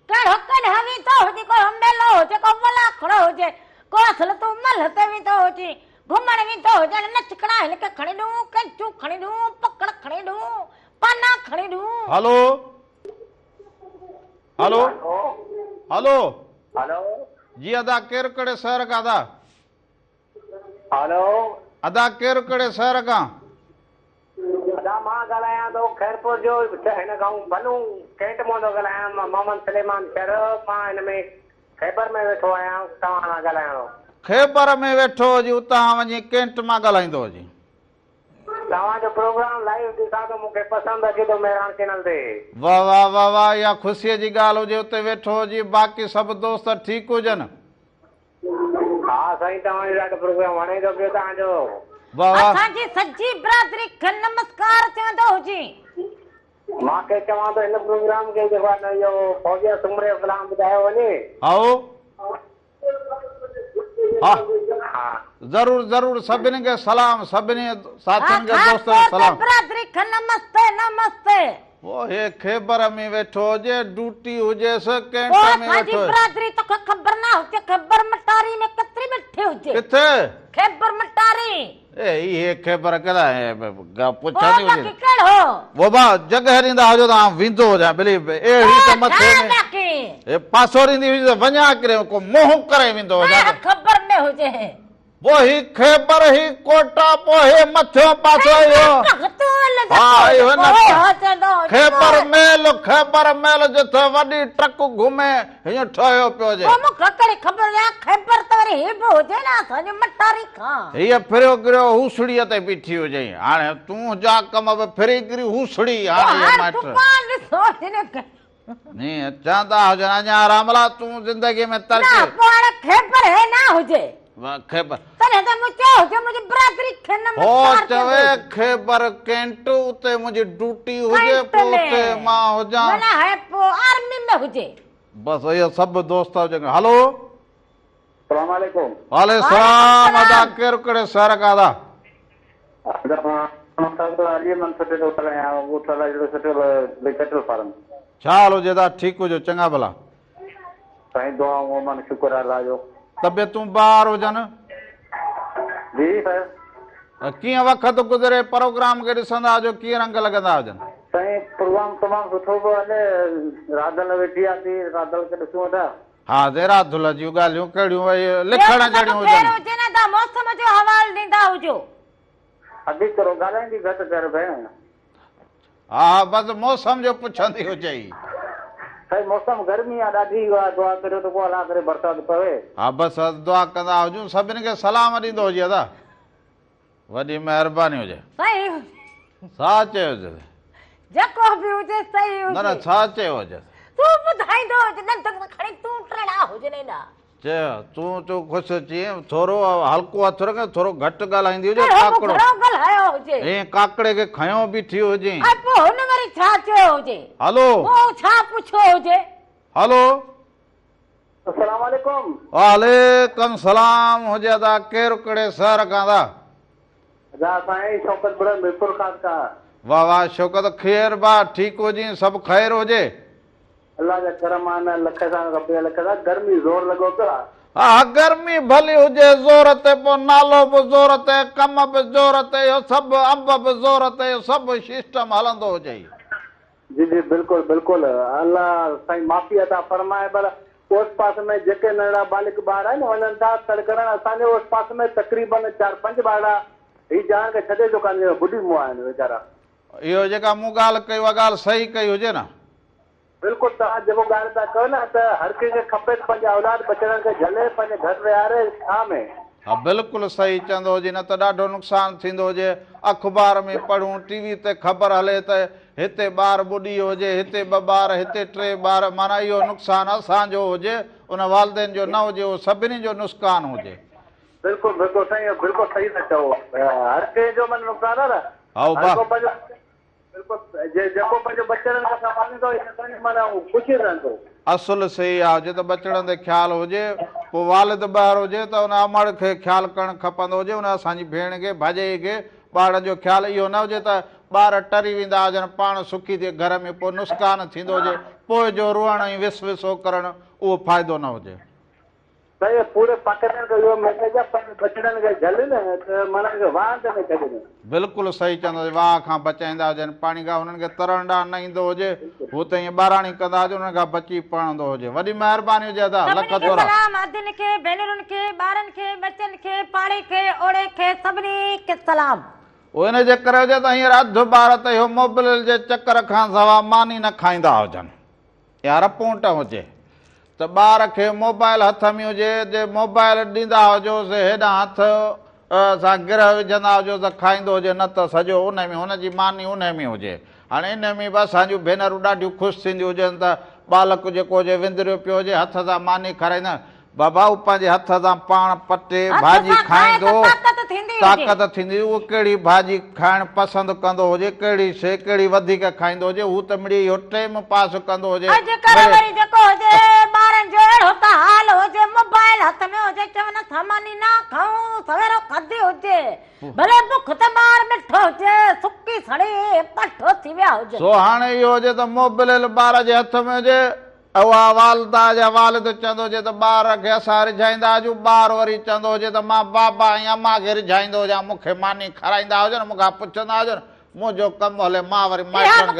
कहिड़ो कॾहिं वीतो हुजे को मेलो हुजे को मलाखड़ो हुजे को असल तूं मल ते वीतो हुजे घुमण वीतो हुजे नचकणा हिनखे खणी ॾियूं कैंचूं खणी ॾियूं पकड़ खणी ॾियूं पाना खणी ॾियूं हलो हलो हलो हेलो जी अदा केरु कहिड़े शहर खां अदा हेलो अदा केरु कहिड़े शहर खां अदा मां ॻाल्हायां थो खैरपुर जो हिन खां बनू कैंट मां थो ॻाल्हायां मां मोहम्मद सलेमान शहर मां हिन में खैबर में वेठो आहियां तव्हां सां ॻाल्हायां थो खैबर में वेठो हुजे उतां वञी कैंट मां ॻाल्हाईंदो हुजे तव्हांजो प्रोग्राम लाइव ॾिसां थो मूंखे पसंदि अचे थो मेहरान चैनल ते वाह वाह वाह वाह इहा ख़ुशीअ जी ॻाल्हि हुजे उते वेठो हुजे बाक़ी सभु दोस्त ठीकु हुजनि हा साईं तव्हांजो ॾाढो प्रोग्राम वणे थो पियो तव्हांजो वाह वाह असांजी सॼी बिरादरी खे नमस्कार चवंदो हुजे मूंखे चवां थो हिन प्रोग्राम खे जेको आहे न इहो फौजिया सुमरे जो कलाम ॿुधायो वञे आओ हा हा ज़रूर ज़रूर सभिनी खे सलाम सभिनी साथियुनि खे ख़ासि दोस्तनि खे तौर ते सलाम बिरादरी खे नमस्ते नमस्ते वो हे खैबर में वेठो हुजे ड्यूटी हुजेसि कैंट वो में असांजी वेठो हुजे बिरादरी तोखे ख़बर न हुजे खैबर मटारी में केतिरी मिठी हुजे किथे खैबर मटारी ए इहे खैबर केड़ा वो पुछंदी बाक़ी हुजे कहिड़ो वो बा जगह ॾींदा हुजो त वेंदो हुजां भली अहिड़ी त मथे में बाक़ी ए पासो ॾींदी हुजे त वञा करे को मोह करे वेंदो हुजां ख़बर न हुजे वो ही खैबर ही कोटा पोइ मथियो पासो इहो हा इहो न खैबर मेल जिथे वॾी ट्रक घुमे हीअं ठहियो पियो हुजे ख़बर आहे खैबर त वरी हे बि हुजे न असांजे मटारी खां हीअ फिरियो गिरियो हूसड़ीअ ते बीठी हुजे हाणे तूं जा कम बि फिरी गिरी हूसड़ी हाणे माइट नी चवंदा हुजनि अञा रामला तूं ज़िंदगी में तरक़ी खैबर है ना हुजे खैबर तने त मुचो हुजे मुंहिंजी बिरादरी खे हो चवे खैबर कैंट उते मुंहिंजी ड्यूटी हुजे पोइ उते मां हुजां न है पोइ आर्मी में हुजे बस इहो सभु दोस्त हुजनि हलो अस्सलाम वालेकुम वाले सलाम अदा केरु कहिड़े शहर खां अदा छा हाल हुजे अदा ठीकु हुजो चङा भला साईं दुआ मोहम्मद शुक्र अल्लाह जो तबियतूं ॿार हुजनि जी सर कीअं वक़्तु गुज़रे प्रोग्राम खे ॾिसंदा हुजो कीअं रंग लॻंदा हुजनि साईं प्रोग्राम तमामु सुठो पियो हले राधल वेठी आहे थी राधल खे ॾिसूं था हा देरा धुल जूं ॻाल्हियूं कहिड़ियूं भई लिखण जहिड़ियूं हुजनि मौसम जो हवालो ॾींदा हुजो अॼु करो ॻाल्हाईंदी घटि कर भेण हा बसि मौसम जो पुछंदी हुजे साईं मौसम गर्मी आहे ॾाढी दुआ करियो त पोइ अलाह करे बरसाति पवे हा बसि दुआ कंदा हुजूं सभिनी खे सलाम ॾींदो हुजे अदा वॾी महिरबानी हुजे सही छा चयो हुजे जेको बि हुजे सही न हुजे न छा चयो हुजे तूं ॿुधाईंदो हुजे न खणी तूं ट्रेड़ा हुजे न चयो तूं ख़ुशि अची थोरो हल्को हथु रख थोरो घटि ॻाल्हाईंदी हुजे काकड़ो ॻाल्हायो हुजे ऐं काकड़े खे खयो बीठी हुजे ऐं पोइ हुन वरी छा चयो हुजे हलो पोइ छा पुछो हुजे हलो अस्सलाम वालेकुम वालेकुम सलाम हुजे अदा केरु कहिड़े शहर खां अदा अदा साईं शौकत बुरा मिरपुर ख़ासि का वाह वाह शौकत ख़ैर बा ठीकु हुजे सभु ख़ैर हुजे अल्लाह जा करम आहे लख सां खपे लख सां गर्मी ज़ोर लॻो पियो आहे हा गर्मी भली हुजे ज़ोर ते पोइ नालो बि ज़ोर ते कम बि ज़ोर ते इहो सभु अंब बि ज़ोर ते इहो सभु सिस्टम हलंदो हुजे जी जी बिल्कुलु बिल्कुलु अल्लाह साईं माफ़ी अता फरमाए पर ओस पास में जेके नंढा बालिक ॿार आहिनि वञनि था तड़करण असांजे ओस पास में तक़रीबन 4-5 ॿार हीअ ॼाण खे छॾे जो कान बुढी मुंहुं आहिनि वीचारा इहो जेका मूं ॻाल्हि कई उहा ॻाल्हि सही कई हुजे न बिल्कुलु तव्हां जेको ॻाल्हि था कयो न त हर कंहिंखे खपे पंहिंजे औलाद बचड़नि खे झले पंहिंजे घर विहारे छा में हा बिल्कुलु सही चवंदो हुजे न त ॾाढो नुक़सानु थींदो हुजे अख़बार में पढ़ूं टीवी ते ख़बर हले त हिते ॿार ॿुॾी हुजे हिते 2 ॿार हिते 3 ॿार माना इहो नुक़सानु असांजो हुजे उन वालदेन जो न हुजे उहो सभिनी जो नुक़सानु हुजे बिल्कुलु बिल्कुलु साईं बिल्कुलु सही था चओ हर कंहिंजो मन नुक़सानु आहे न जेको पंहिंजो बचड़नि खां संभालींदो हिन माना ख़ुशी रहंदो। असुल सही आहे जे त बचड़नि ते ख़्यालु हुजे पोइ वालिद ॿाहिरि हुजे त उन अमड़ खे ख़्यालु करणु खपंदो हुजे उन असांजी भेण खे भाॼाई खे ॿारनि जो ख़्यालु इहो न हुजे त ॿार टरी वेंदा हुजनि पाण सुखी थिए घर में पोइ नुक़सानु थींदो हुजे पोइ जो रुअण ऐं विस विसो करणु उहो फ़ाइदो न हुजे। सही पूरे पाकिस्तान जो इहो मैसेज आहे पंहिंजे बचड़नि खे झल न त माना वांद में छॾनि। बिल्कुलु सही चवंदो वाह खां बचाईंदा हुजनि पाणी खां हुननि खे तरण ॾांहुं न ईंदो हुजे हू त ईअं ॿाराणी कंदा हुजनि हुननि खां बची पढ़ंदो हुजे। वॾी महिरबानी हुजे अदा लख थोरा अदिन खे भेनरुनि खे ॿारनि खे बचनि खे पाणी खे ओड़े खे सभिनी खे सलाम। हिन जे करे हुजे त हींअर अधु ॿार त इहो मोबाइल जे चकर खां सवाइ मानी न खाईंदा हुजनि या रपूंट हुजे त ॿार खे मोबाइल हथ में हुजे जे मोबाइल ॾींदा हुजोसि हेॾां हथ सां गिर विझंदा हुजो त खाईंदो हुजे न त सॼो उन में हुनजी मानी उन में हुजे। हाणे इन में बि असांजूं भेनरूं ॾाढियूं ख़ुशि थींदियूं हुजनि त बालक जेको हुजे विंदरियो पियो हुजे हथ सां मानी खाराईंदा बाबा हू पंहिंजे हथ सां पाण पटे भाॼी खाईंदो ताक़त थींदी उहो कहिड़ी भाॼी खाइणु पसंदि कंदो हुजे कहिड़ी शइ कहिड़ी वधीक खाईंदो हुजे हू त मिड़ी इहो टाइम पास कंदो हुजे। सो हाणे इहो हुजे त मोबाइल ॿार जे हथ में हुजे उहा वालदा जा वालिद चवंदो हुजे त ॿार खे असां रिझाईंदा हुजूं ॿार वरी चवंदो हुजे त मां बाबा ऐं अम्मा खे रिझाईंदो हुजां मूंखे मानी खाराईंदा हुजनि मूंखां पुछंदा हुजनि मुंहिंजो कमु हले मां वरी माइटनि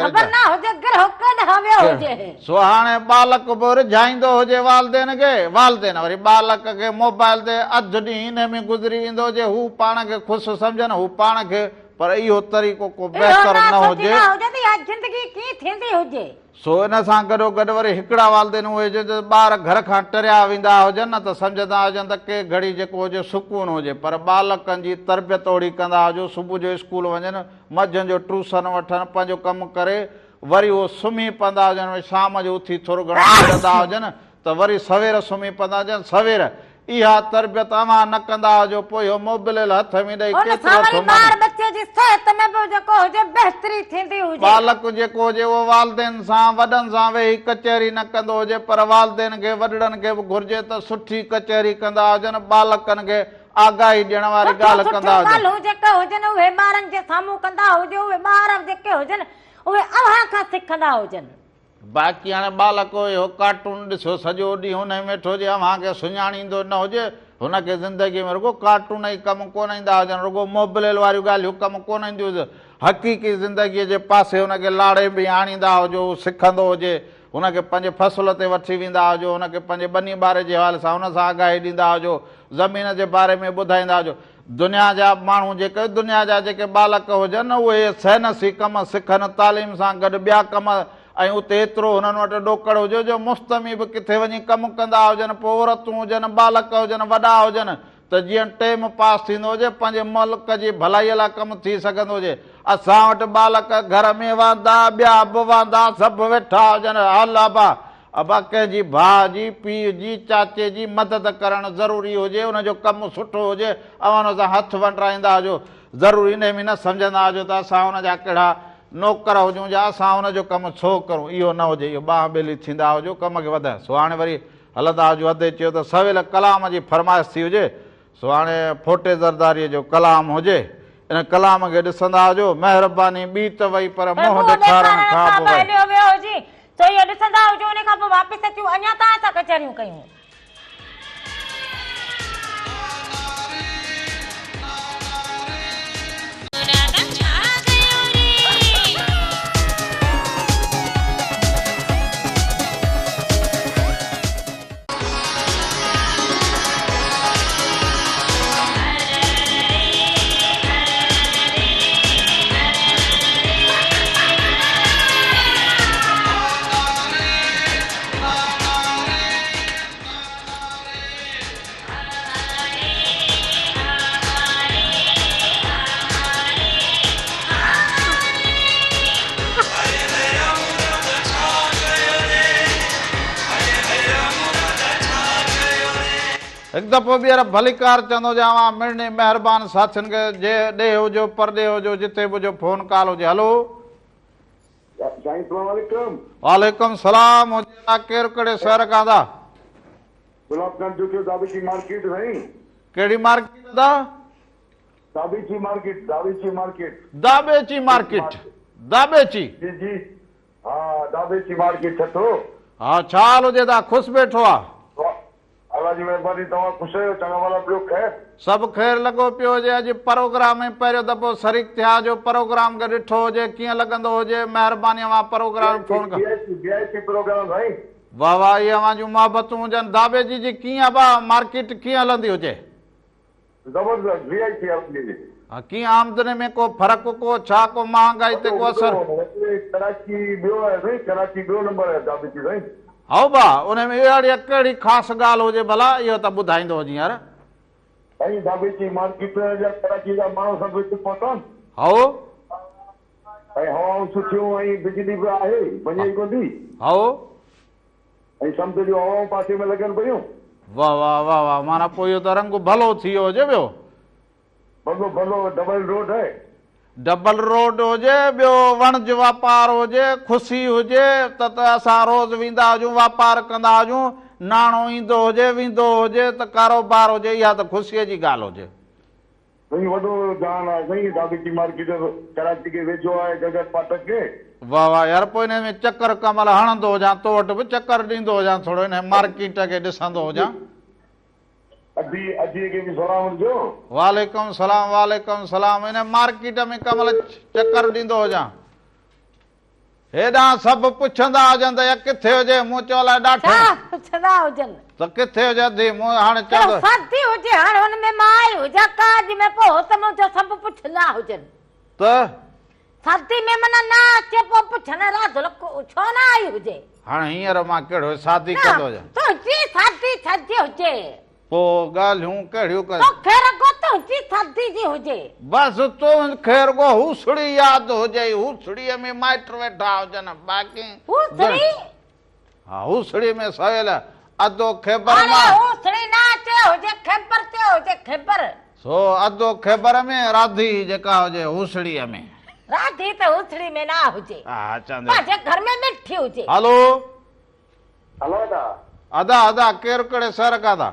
खे। सो हाणे बालक बि रिझाईंदो हुजे वालदेन खे वालदेन वरी बालक खे मोबाइल ते अधु ॾींहुं हिन में गुज़री वेंदो हुजे हू पाण खे ख़ुशि सम्झनि हू पाण खे पर इहो तरीक़ो को बहितर न हुजे। सो इन सां गॾोगॾु वरी हिकिड़ा वालदेन उहे ॿार घर खां टरिया वेंदा हुजनि न त सम्झंदा हुजनि त के घड़ी जेको हुजे सुकून हुजे पर बालकनि जी तरबियत ओड़ी कंदा हुजो सुबुह जो स्कूल वञनि मंझंदि जो ट्यूशन वठनि पंहिंजो कमु करे वरी उहो सुम्ही पवंदा हुजनि वरी शाम जो उथी थोरो घणो खेॾंदा हुजनि त वरी सवेर सुम्ही पवंदा हुजनि सवेर इहा तरबियत अवां न कंदा हुजो पोइ इहो मोबाइल हथ में ॾेई बालक जेको हुजे उहो वालदेन सां वॾनि सां वेही कचहरी न कंदो हुजे पर वालदेन खे वॾड़नि खे बि घुर्जे त सुठी कचहरी कंदा हुजनि बालकनि खे आगाही ॾियण वारी ॻाल्हि कंदा हुजनि। बाक़ी हाणे बालक इहो कार्टून ॾिसो सॼो ॾींहुं हुन में वेठो हुजे अव्हांखे सुञाणींदो न हुजे हुनखे ज़िंदगीअ में रुगो कार्टून ई कमु कोन ईंदा हुजनि रुगो मोबाइल वारियूं ॻाल्हियूं कमु कोन ईंदियूं हुजनि हक़ीक़ी ज़िंदगीअ जे पासे हुनखे लाड़े बि आणींदा हुजो सिखंदो हुजे हुनखे पंहिंजे फसल ते वठी वेंदा हुजो हुनखे पंहिंजे ॿनी ॿारे जे हवाले सां हुन सां आगाही ॾींदा हुजो ज़मीन जे बारे में ॿुधाईंदा हुजो। दुनिया जा माण्हू जेके दुनिया जा जेके बालक हुजनि उहे सहनसी कम सिखनि तालीम सां गॾु ॿिया कम ऐं उते एतिरो हुननि वटि ॾोकड़ हुजे जो मुफ़्त में बि किथे वञी कमु कंदा हुजनि पोइ औरतूं हुजनि बालक हुजनि वॾा हुजनि त जीअं टाइम पास थींदो हुजे पंहिंजे मुल्क जी भलाईअ लाइ कमु थी सघंदो हुजे। असां वटि बालक घर में वांदा ॿिया बि वांदा सभु वेठा हुजनि हल अबा अबा कंहिंजी भाउ जी पीउ जी चाचे जी मदद करणु ज़रूरी हुजे हुनजो कमु सुठो हुजे ऐं हुन सां हथु वंडराईंदा हुजो ज़रूरी इन में न सम्झंदा हुजो त असां हुनजा कहिड़ा नौकर हुजूं या असां हुनजो कमु छो करूं इहो न हुजे इहो ॿाह ॿेली थींदा हुजो कम खे वधाए। सो हाणे वरी हलंदा हुजो अधु चयो त सवेल कलाम जी फरमाइश थी हुजे सो हाणे फोटे ज़रदारीअ जो कलाम हुजे इन कलाम खे ॾिसंदा हुजो महिरबानी ॿी त वई पर मोह ॾेखारण खां पोइ हिकु दफ़ो ॿीहर भलीकार चवंदो जावां मिड़नी महिरबानी साथियुनि खे जे ॾे हुजो परॾे हुजो जिते बि हुजो फ़ोन कॉल हुजे हलो साईं अस्सलाम वालेकुम। वालेकुम सलाम। केरु कहिड़े शहर खां था? गुलाबगंज जो दाबेची मार्केट साईं। कहिड़ी मार्केट था? दाबेची मार्केट, दाबेची मार्केट। दाबेची मार्केट, दाबेची। जी जी हाँ, दाबेची मार्केट छठो। हा, छा हाल हुजे? तव्हां ख़ुशि वेठो आहे? अल्लाह जी महिरबानी, तव्हां ख़ुशि आहियो? चङा भला, ॿियो ख़ैर? सभु ख़ैर लॻो पियो हुजे। अॼु प्रोग्राम में पहिरियों दफ़ो शरीक थिया जो प्रोग्राम खे ॾिठो हुजे, कीअं लॻंदो हुजे? महिरबानी मां प्रोग्राम फोन कर। वीआईपी प्रोग्राम साईं। वाह वाह, इहे अवां जूं मोहबतूं हुजनि। दाबेजी जी कीअं बा मार्केट कीअं हलंदी हुजे? जबरदस्त वीआईपी हलंदी। हा, कीअं आमदनी में को फ़र्क़ु, को छा, को महांगाई ते को असर? कराची ॿियो आहे साईं, कराची ॿियो नंबर आहे दाबेची साईं। हा बा, उन में अहिड़ी कहिड़ी ख़ासि ॻाल्हि हुजे भला, इहो त ॿुधाईंदो हुजे यार। साईं दाबेची मार्केट जा कराची जा माण्हू सभु हिते पहुता आहिनि। हाओ ऐं हवाऊं सुठियूं ऐं बिजली बि आहे, वञे कोन थी। हाओ ऐं समुंड जूं हवाऊं पासे में लॻनि पियूं। वाह वाह वाह वाह, माना पोइ इहो त रंग भलो थी वियो हुजे। ॿियो भलो भलो डबल रोड आहे। डबल रोड हुजे, ॿियो वणज वापारु हुजे, ख़ुशी हुजे त असां रोज़ वेंदा हुजूं, वापारु कंदा हुजूं, नाणो ईंदो हुजे वेंदो हुजे त कारोबार हुजे, इहा त ख़ुशीअ जी ॻाल्हि हुजे। साईं वॾो जान आहे साईं, दाबेची मार्केट कराची खे वेझो आहे, जगत फाटक खे। वाह वाह यार, पोइ हिन में चकर कमल हणंदो हुजां, तो वटि बि चकर ॾींदो हुजां, थोरो हिन मार्केट खे ॾिसंदो हुजां। अजीअ खे बि सलाम ॾिजो। वालेकुम सलाम, वालेकुम सलाम। हिन मार्केट में कमल चकर ॾींदो हुजां। हेॾां सभु पुछंदा हुजनि त किथे हुजे, मूं चयो अलाए ॾाढो पुछंदा हुजनि त किथे हुजे थी, मूं हाणे चवंदो शादी हुजे, हाणे हुन में माई हुजे, काज में पोइ त मूं सभु पुछंदा हुजनि त शादी में माना न अचे, पोइ पुछनि राधुल छो न आई हुजे। हाणे हींअर मां कहिड़ो शादी कंदो हुजां? तुंहिंजी शादी छॾी हुजे, पोइ ॻाल्हियूं कहिड़ियूं कर? तोखे रुॻो तुंहिंजी शादी जी हुजे। बसि तूं ख़ैर को हूसड़ी यादि हुजे, हूसड़ीअ में माइट वेठा हुजनि, बाक़ी हूसड़ी? हा, हूसड़ी में सवेल अधो ख़ैबर अरे मां, हूसड़ी न अचे हुजे, ख़ैबर ते हुजे, ख़ैबर। सो अधो ख़ैबर में राधी जेका हुजे हूसड़ीअ में। राधी त हूसड़ी में ना हुजे, हा चंदे पंहिंजे घर में मिठी हुजे। हलो हलो दा अदा अदा, केरु कहिड़े शहर खां था?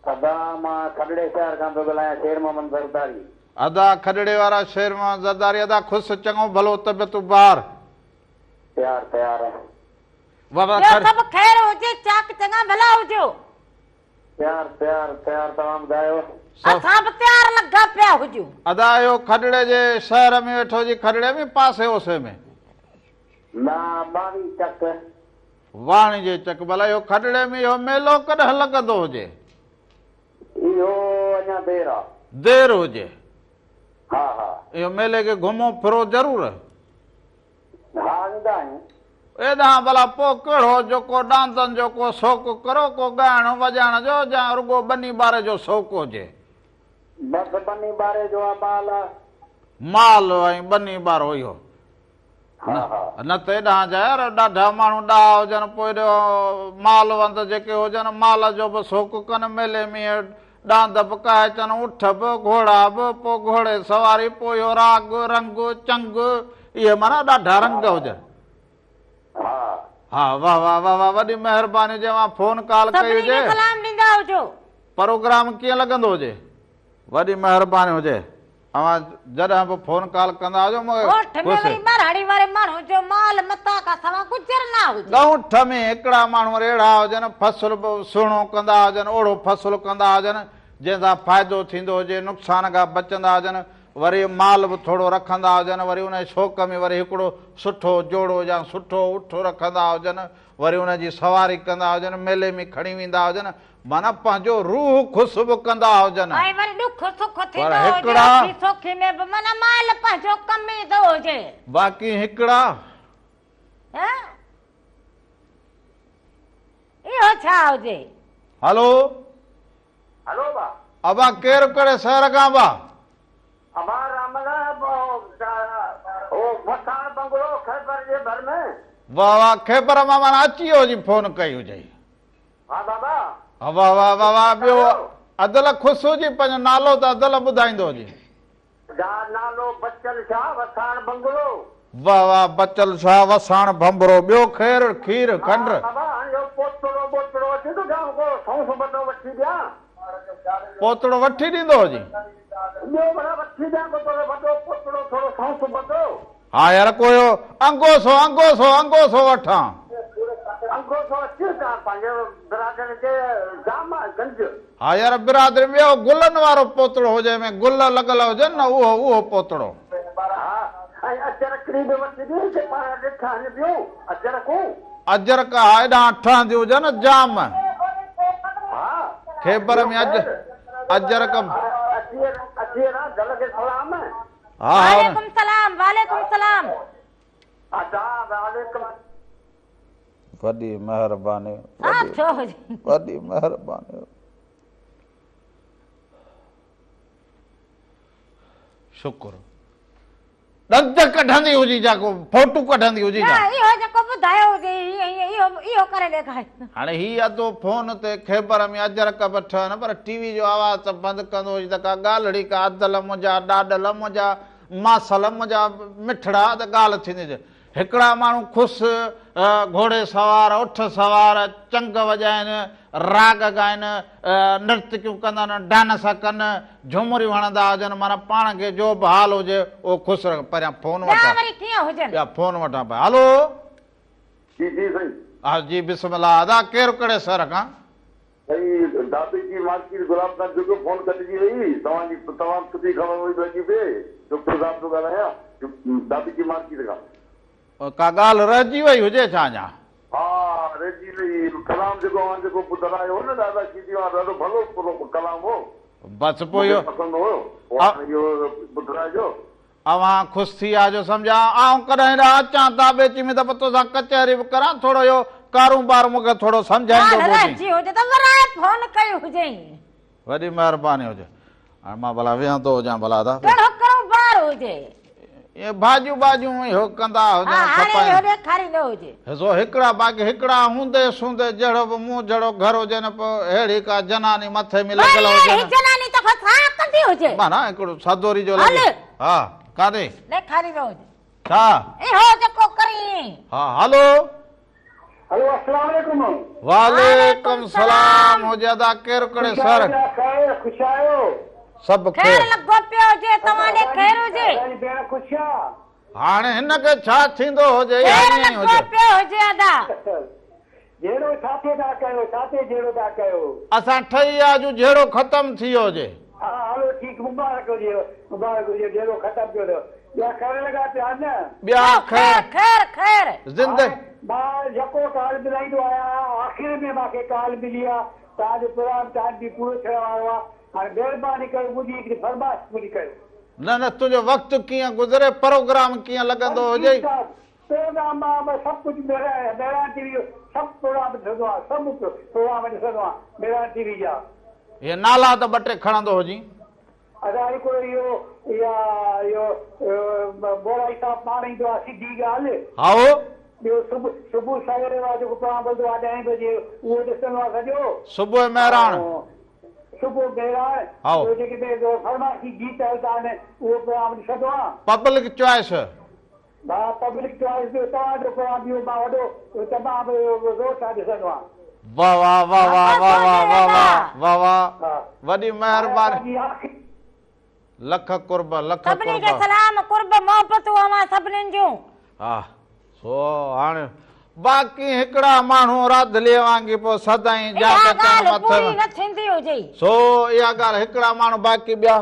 अदा मां खडड़े शहर खां थो ॻाल्हायां, शेर मोहम्मद ज़रदारी। अदा खडड़े वारा शेर मां ज़रदारी। अदा ख़ुशि चङो भलो, तबियतूं ॿार? तयार तयार आहे। बाबा ॿियो सभु ख़ैर हुजे, चाक चङा भला हुजो। तयार तयार तयार, तव्हां ॿुधायो? असां बि तयार लॻा पिया हुजूं। अदा इहो खडड़े जे शहर में वेठो जी, खडड़े में पासे ओसे में? ना बावी चक। वाणी जे चक। भला इहो खडड़े में इहो मेलो कॾहिं लॻंदो हुजे? इहो अञा देर आहे। देर हुजे? हा हा। इहो मेले खे घुमो फिरो ज़रूर? हा ईंदा आहियूं। एॾां भला पोइ कहिड़ो जेको डांसनि जो को शौक़ु करो, को ॻाइण वॼाइण जो, या रुॻो बनी ॿार जो शौक़ु हुजे? बसि बनी ॿारे जो आहे, माल आहे। माल ऐं बनी ॿारो इहो? हा हा। न त एॾां जा यार ॾाढा माण्हू ॾाह हुजनि, पोइ एॾो माल वंद जेके हुजनि, माल जो बि शौक़ु कनि, मेले में डांद बि कहे अचनि, उठ बि घोड़ा बि, पोइ घोड़े सवारी, पोइ इहो राग रंग चंग, इहे माना ॾाढा रंग हुजनि। हा हा वाह वाह वाह वाह, वॾी महिरबानी हुजे। मां फोन कॉल कई हुजे, सलाम ॾींदा हुजो। प्रोग्राम कीअं लॻंदो हुजे? वॾी महिरबानी हुजे। अवां जॾहिं बि फोन कॉल कंदा हुजो बरहाड़ी वारे माण्हू जो माल मता का सवा गुजर ना हुजे। ॻौठ में हिकिड़ा माण्हू अहिड़ा हुजनि, फसल बि सुहिणो कंदा हुजनि, ओड़ो फसल कंदा हुजनि जंहिंसां फ़ाइदो थींदो हुजे, नुक़सान खां बचंदा हुजनि, वरी माल बि थोरो रखंदा हुजनि, वरी उन शौक़ में वरी हिकिड़ो सुठो जोड़ो या सुठो उठ रखंदा हुजनि, वरी उनजी सवारी कंदा हुजनि, मेले में खणी वेंदा हुजनि, माना पंहिंजो रूह ख़ुशि बि कंदा हुजनि। ऐं वरी दुख सुख थींदो पर हुजे, हिकिड़ा सोखी में बि माना माल पंहिंजो कम ईंदो हुजे। बाक़ी हिकिड़ा इहो छा हुजे? हलो हलो बा। अबा केरु कहिड़े शहर खां बा? हमारा मतलब वो मकान बंगलो खैबर जे भर में। वाह वाह, ख़ैबर मां माना अची वियो जी, फोन कई हुजे। हाँ बाबा। वाह वाह वाह वाह। ॿियो अदल ख़ुशि हुजे, पंहिंजो नालो त अदल ॿुधाईंदो जी। नालो बच्चन शाह, वसाण बंगलो। वाह वाह बचल शाह वसाण भंबरो ॿियो खैर खीर खंड बाबा हाणे इहो पोतड़ो अचे थो जाम को सौंफ बटो वठी ॾियां पोतड़ो वठी ॾींदो जी ॿियो भला वठी ॾियां वॾो पोतड़ो थोरो सौंफ बटो हा यार कोयो अंगोसो वठां अंगोसो अचे था पंहिंजे बिरादरी जे जाम गंज हा यार बिरादरी ॿियो गुलनि वारो पोतड़ो हुजे में गुल लॻल हुजनि न उहो पोतड़ो ऐं अजरक बि वठी ॾे पाण ॾिठा ॿियो अजरकूं अजरक हेॾां ठहंदी हुजनि जाम खेबर में अजरक वालेकुम सलाम वॾी महिरबानी वॾी महिरबानी शुक्र ॾंद कढंदी हुजी जा को फोटू कढंदी हुजी जा इहो जेको ॿुधायो हुजे इहो करे ॾेखार हाणे ही अदो फोन ते खेबर में अजरक वठनि पर टीवी जो आवाज़ त बंदि कंदो हुजे त का ॻाल्हि का अदल मुंहिंजा ॾाॾल मुंहिंजा मासल मुंहिंजा मिठड़ा त ॻाल्हि थींदी हुजे हिकिड़ा माण्हू ख़ुशि घोड़े सवार उठ सवार चंग वॼाइनि राग ॻाइनि नृत्य कंदा आहिनि डांस कनि झूमरियूं हणंदा हुजनि माना पाण खे जो बि हाल हुजे उहो ख़ुशि रख पहिरियां फोन वठां फोन वठां पिया हलो हा जी बिस्मिल्लाह अदा केरु कहिड़े शहर खां दाबी जी मार्केट गुलाबगंज जेको फोन कटिजी वई तव्हां सुठी ख़बर हुई लॻी पए डॉक्टर साहब थो ॻाल्हायां दाबी जी मार्केट खां का ॻाल्हि रहिजी वई हुजे छा अञा हा रहिजी वई कलाम जेको ॿुधायो न दादा कीधी ॾाढो भलो कलाम हो बसि पोइ इहो ॿुधाइजो अवां ख़ुशि थी विया जो सम्झा ऐं कॾहिं अचां ताबेची में त पोइ तोसां कचहरी बि करां थोरो इहो कारोबार मूंखे थोरो सम्झाईंदो वॾी महिरबानी हुजे हाणे मां भला वेहंदो हुजां भला ये भाॼियूं इहो कंदा हुजनि हिकिड़ा बाक़ी हिकिड़ा हूंदे सूंदे जहिड़ो बि मूं जहिड़ो घर हुजे न पोइ अहिड़ी का जनानी मथे में लॻल हुजे माना हिकिड़ो सदोरी जो लॻे हा काॾे छा हा हलो वालेकुम सलाम हुजे अदा केरु कहिड़े सर सभु हाणे हिन खे छा थींदो हुजे असां ठही आजू जहिड़ो ख़तम थी वियो हुजे जेको काल मिलाईंदो आहियां आख़िर में मूंखे काल मिली आहे तव्हांजो प्रोग्राम टाइम बि पूरो थियण वारो आहे हाणे महिरबानी करे मुंहिंजी हिकिड़ी फरमाइश पूरी कयो न तुंहिंजो वक़्तु कीअं गुज़रे प्रोग्राम कीअं लॻंदो हुजे प्रोग्राम सभु कुझु मेरा टीवी सभु प्रोग्राम ॾिसंदो आहे सभु प्रोग्राम ॾिसंदो आहे मेरा टीवी जा इहे नाला त ॿ टे खणंदो हुजी असां हिकिड़ो इहो बोराई साहब पाण ईंदो आहे सिधी ॻाल्हि हा ॿियो सुबुह सवेरे वारो जेको प्रोग्राम हलंदो आहे 10 बजे उहो ॾिसंदो आहे सॼो सुबुह महिराण सुबुह महिराण जेके फरमाइशी गीत हलंदा आहिनि उहो प्रोग्राम ॾिसंदो आहे पब्लिक चॉइस हा पब्लिक चॉइस जो तव्हांजो प्रोग्राम इहो मां वॾो तमामु रोज़ सां ॾिसंदो आहियां वाह वाह वाह वाह वाह वाह वाह वाह वाह वॾी महिरबानी लख कुर्ब लख कुर्ब मोहबतूं अवां सभिनीनि जूं हा सो हाणे बाक़ी हिकिड़ा माण्हू राधले वांगी पोइ सदाईं सो इहा ॻाल्हि हिकिड़ा माण्हू बाक़ी ॿिया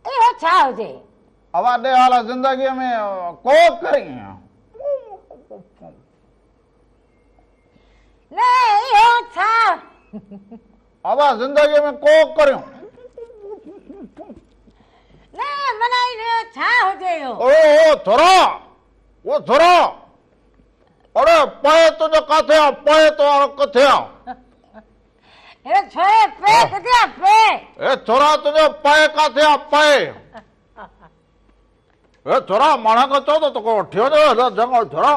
इहो छा हुजे अवा ॾे हाल ज़िंदगीअ में को करी न इहो छा अवा ज़िंदगीअ में को करियूं अरे पए तुंहिंजो किथे आहे पए तो किथे आहे थोरा तुंहिंजो पए किथे आहे पए थोरा माण्हू खां चओ त तोखे वठी वञो जंगल थोरा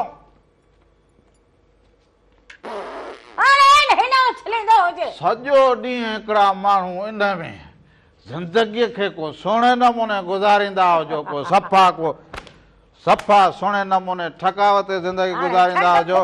सॼो ॾींहुं हिकिड़ा माण्हू इन में ज़िंदगीअ खे को सुहिणे नमूने गुज़ारींदा हुजो, को सफ़ा सुहिणे नमूने ठकावत ज़िंदगी गुज़ारींदा हुजो।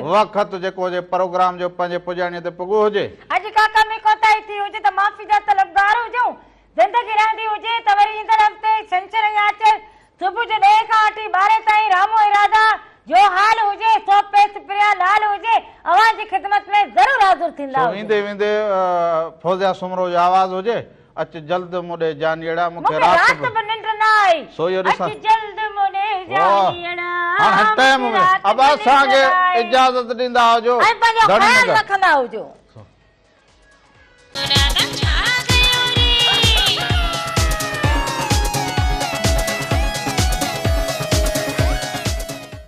वक़्तु जेको हुजे प्रोग्राम जो पंहिंजे पुॼाणीअ ते पुॻो हुजे। अॼु काका में कोताही थी हुजे त माफ़ी जा तलबगार हुजूं। ज़िंदगी रहंदी हुजे त वरी ईंदड़ हफ़्ते छंछर या आचर सुबुह जो 10 खां वठी 12 ताईं रामो इरादा जो हाल हुजे, सो पेस प्रिया लाल हुजे, अवां जी ख़िदमत में ज़रूर हाज़िर थींदा हुजो। वेंदे वेंदे फौजिया सुमरो जो आवाज़ हुजे, अच जल्द मुॾे जानियड़ा मूंखे रात बि निंड न आई। सो इहो ॾिसां अच जल्द मुॾे जानियड़ा। हाणे टाइम में अब असांखे इजाज़त ॾींदा हुजो, ऐं पंहिंजो ख़्यालु रखंदा हुजो।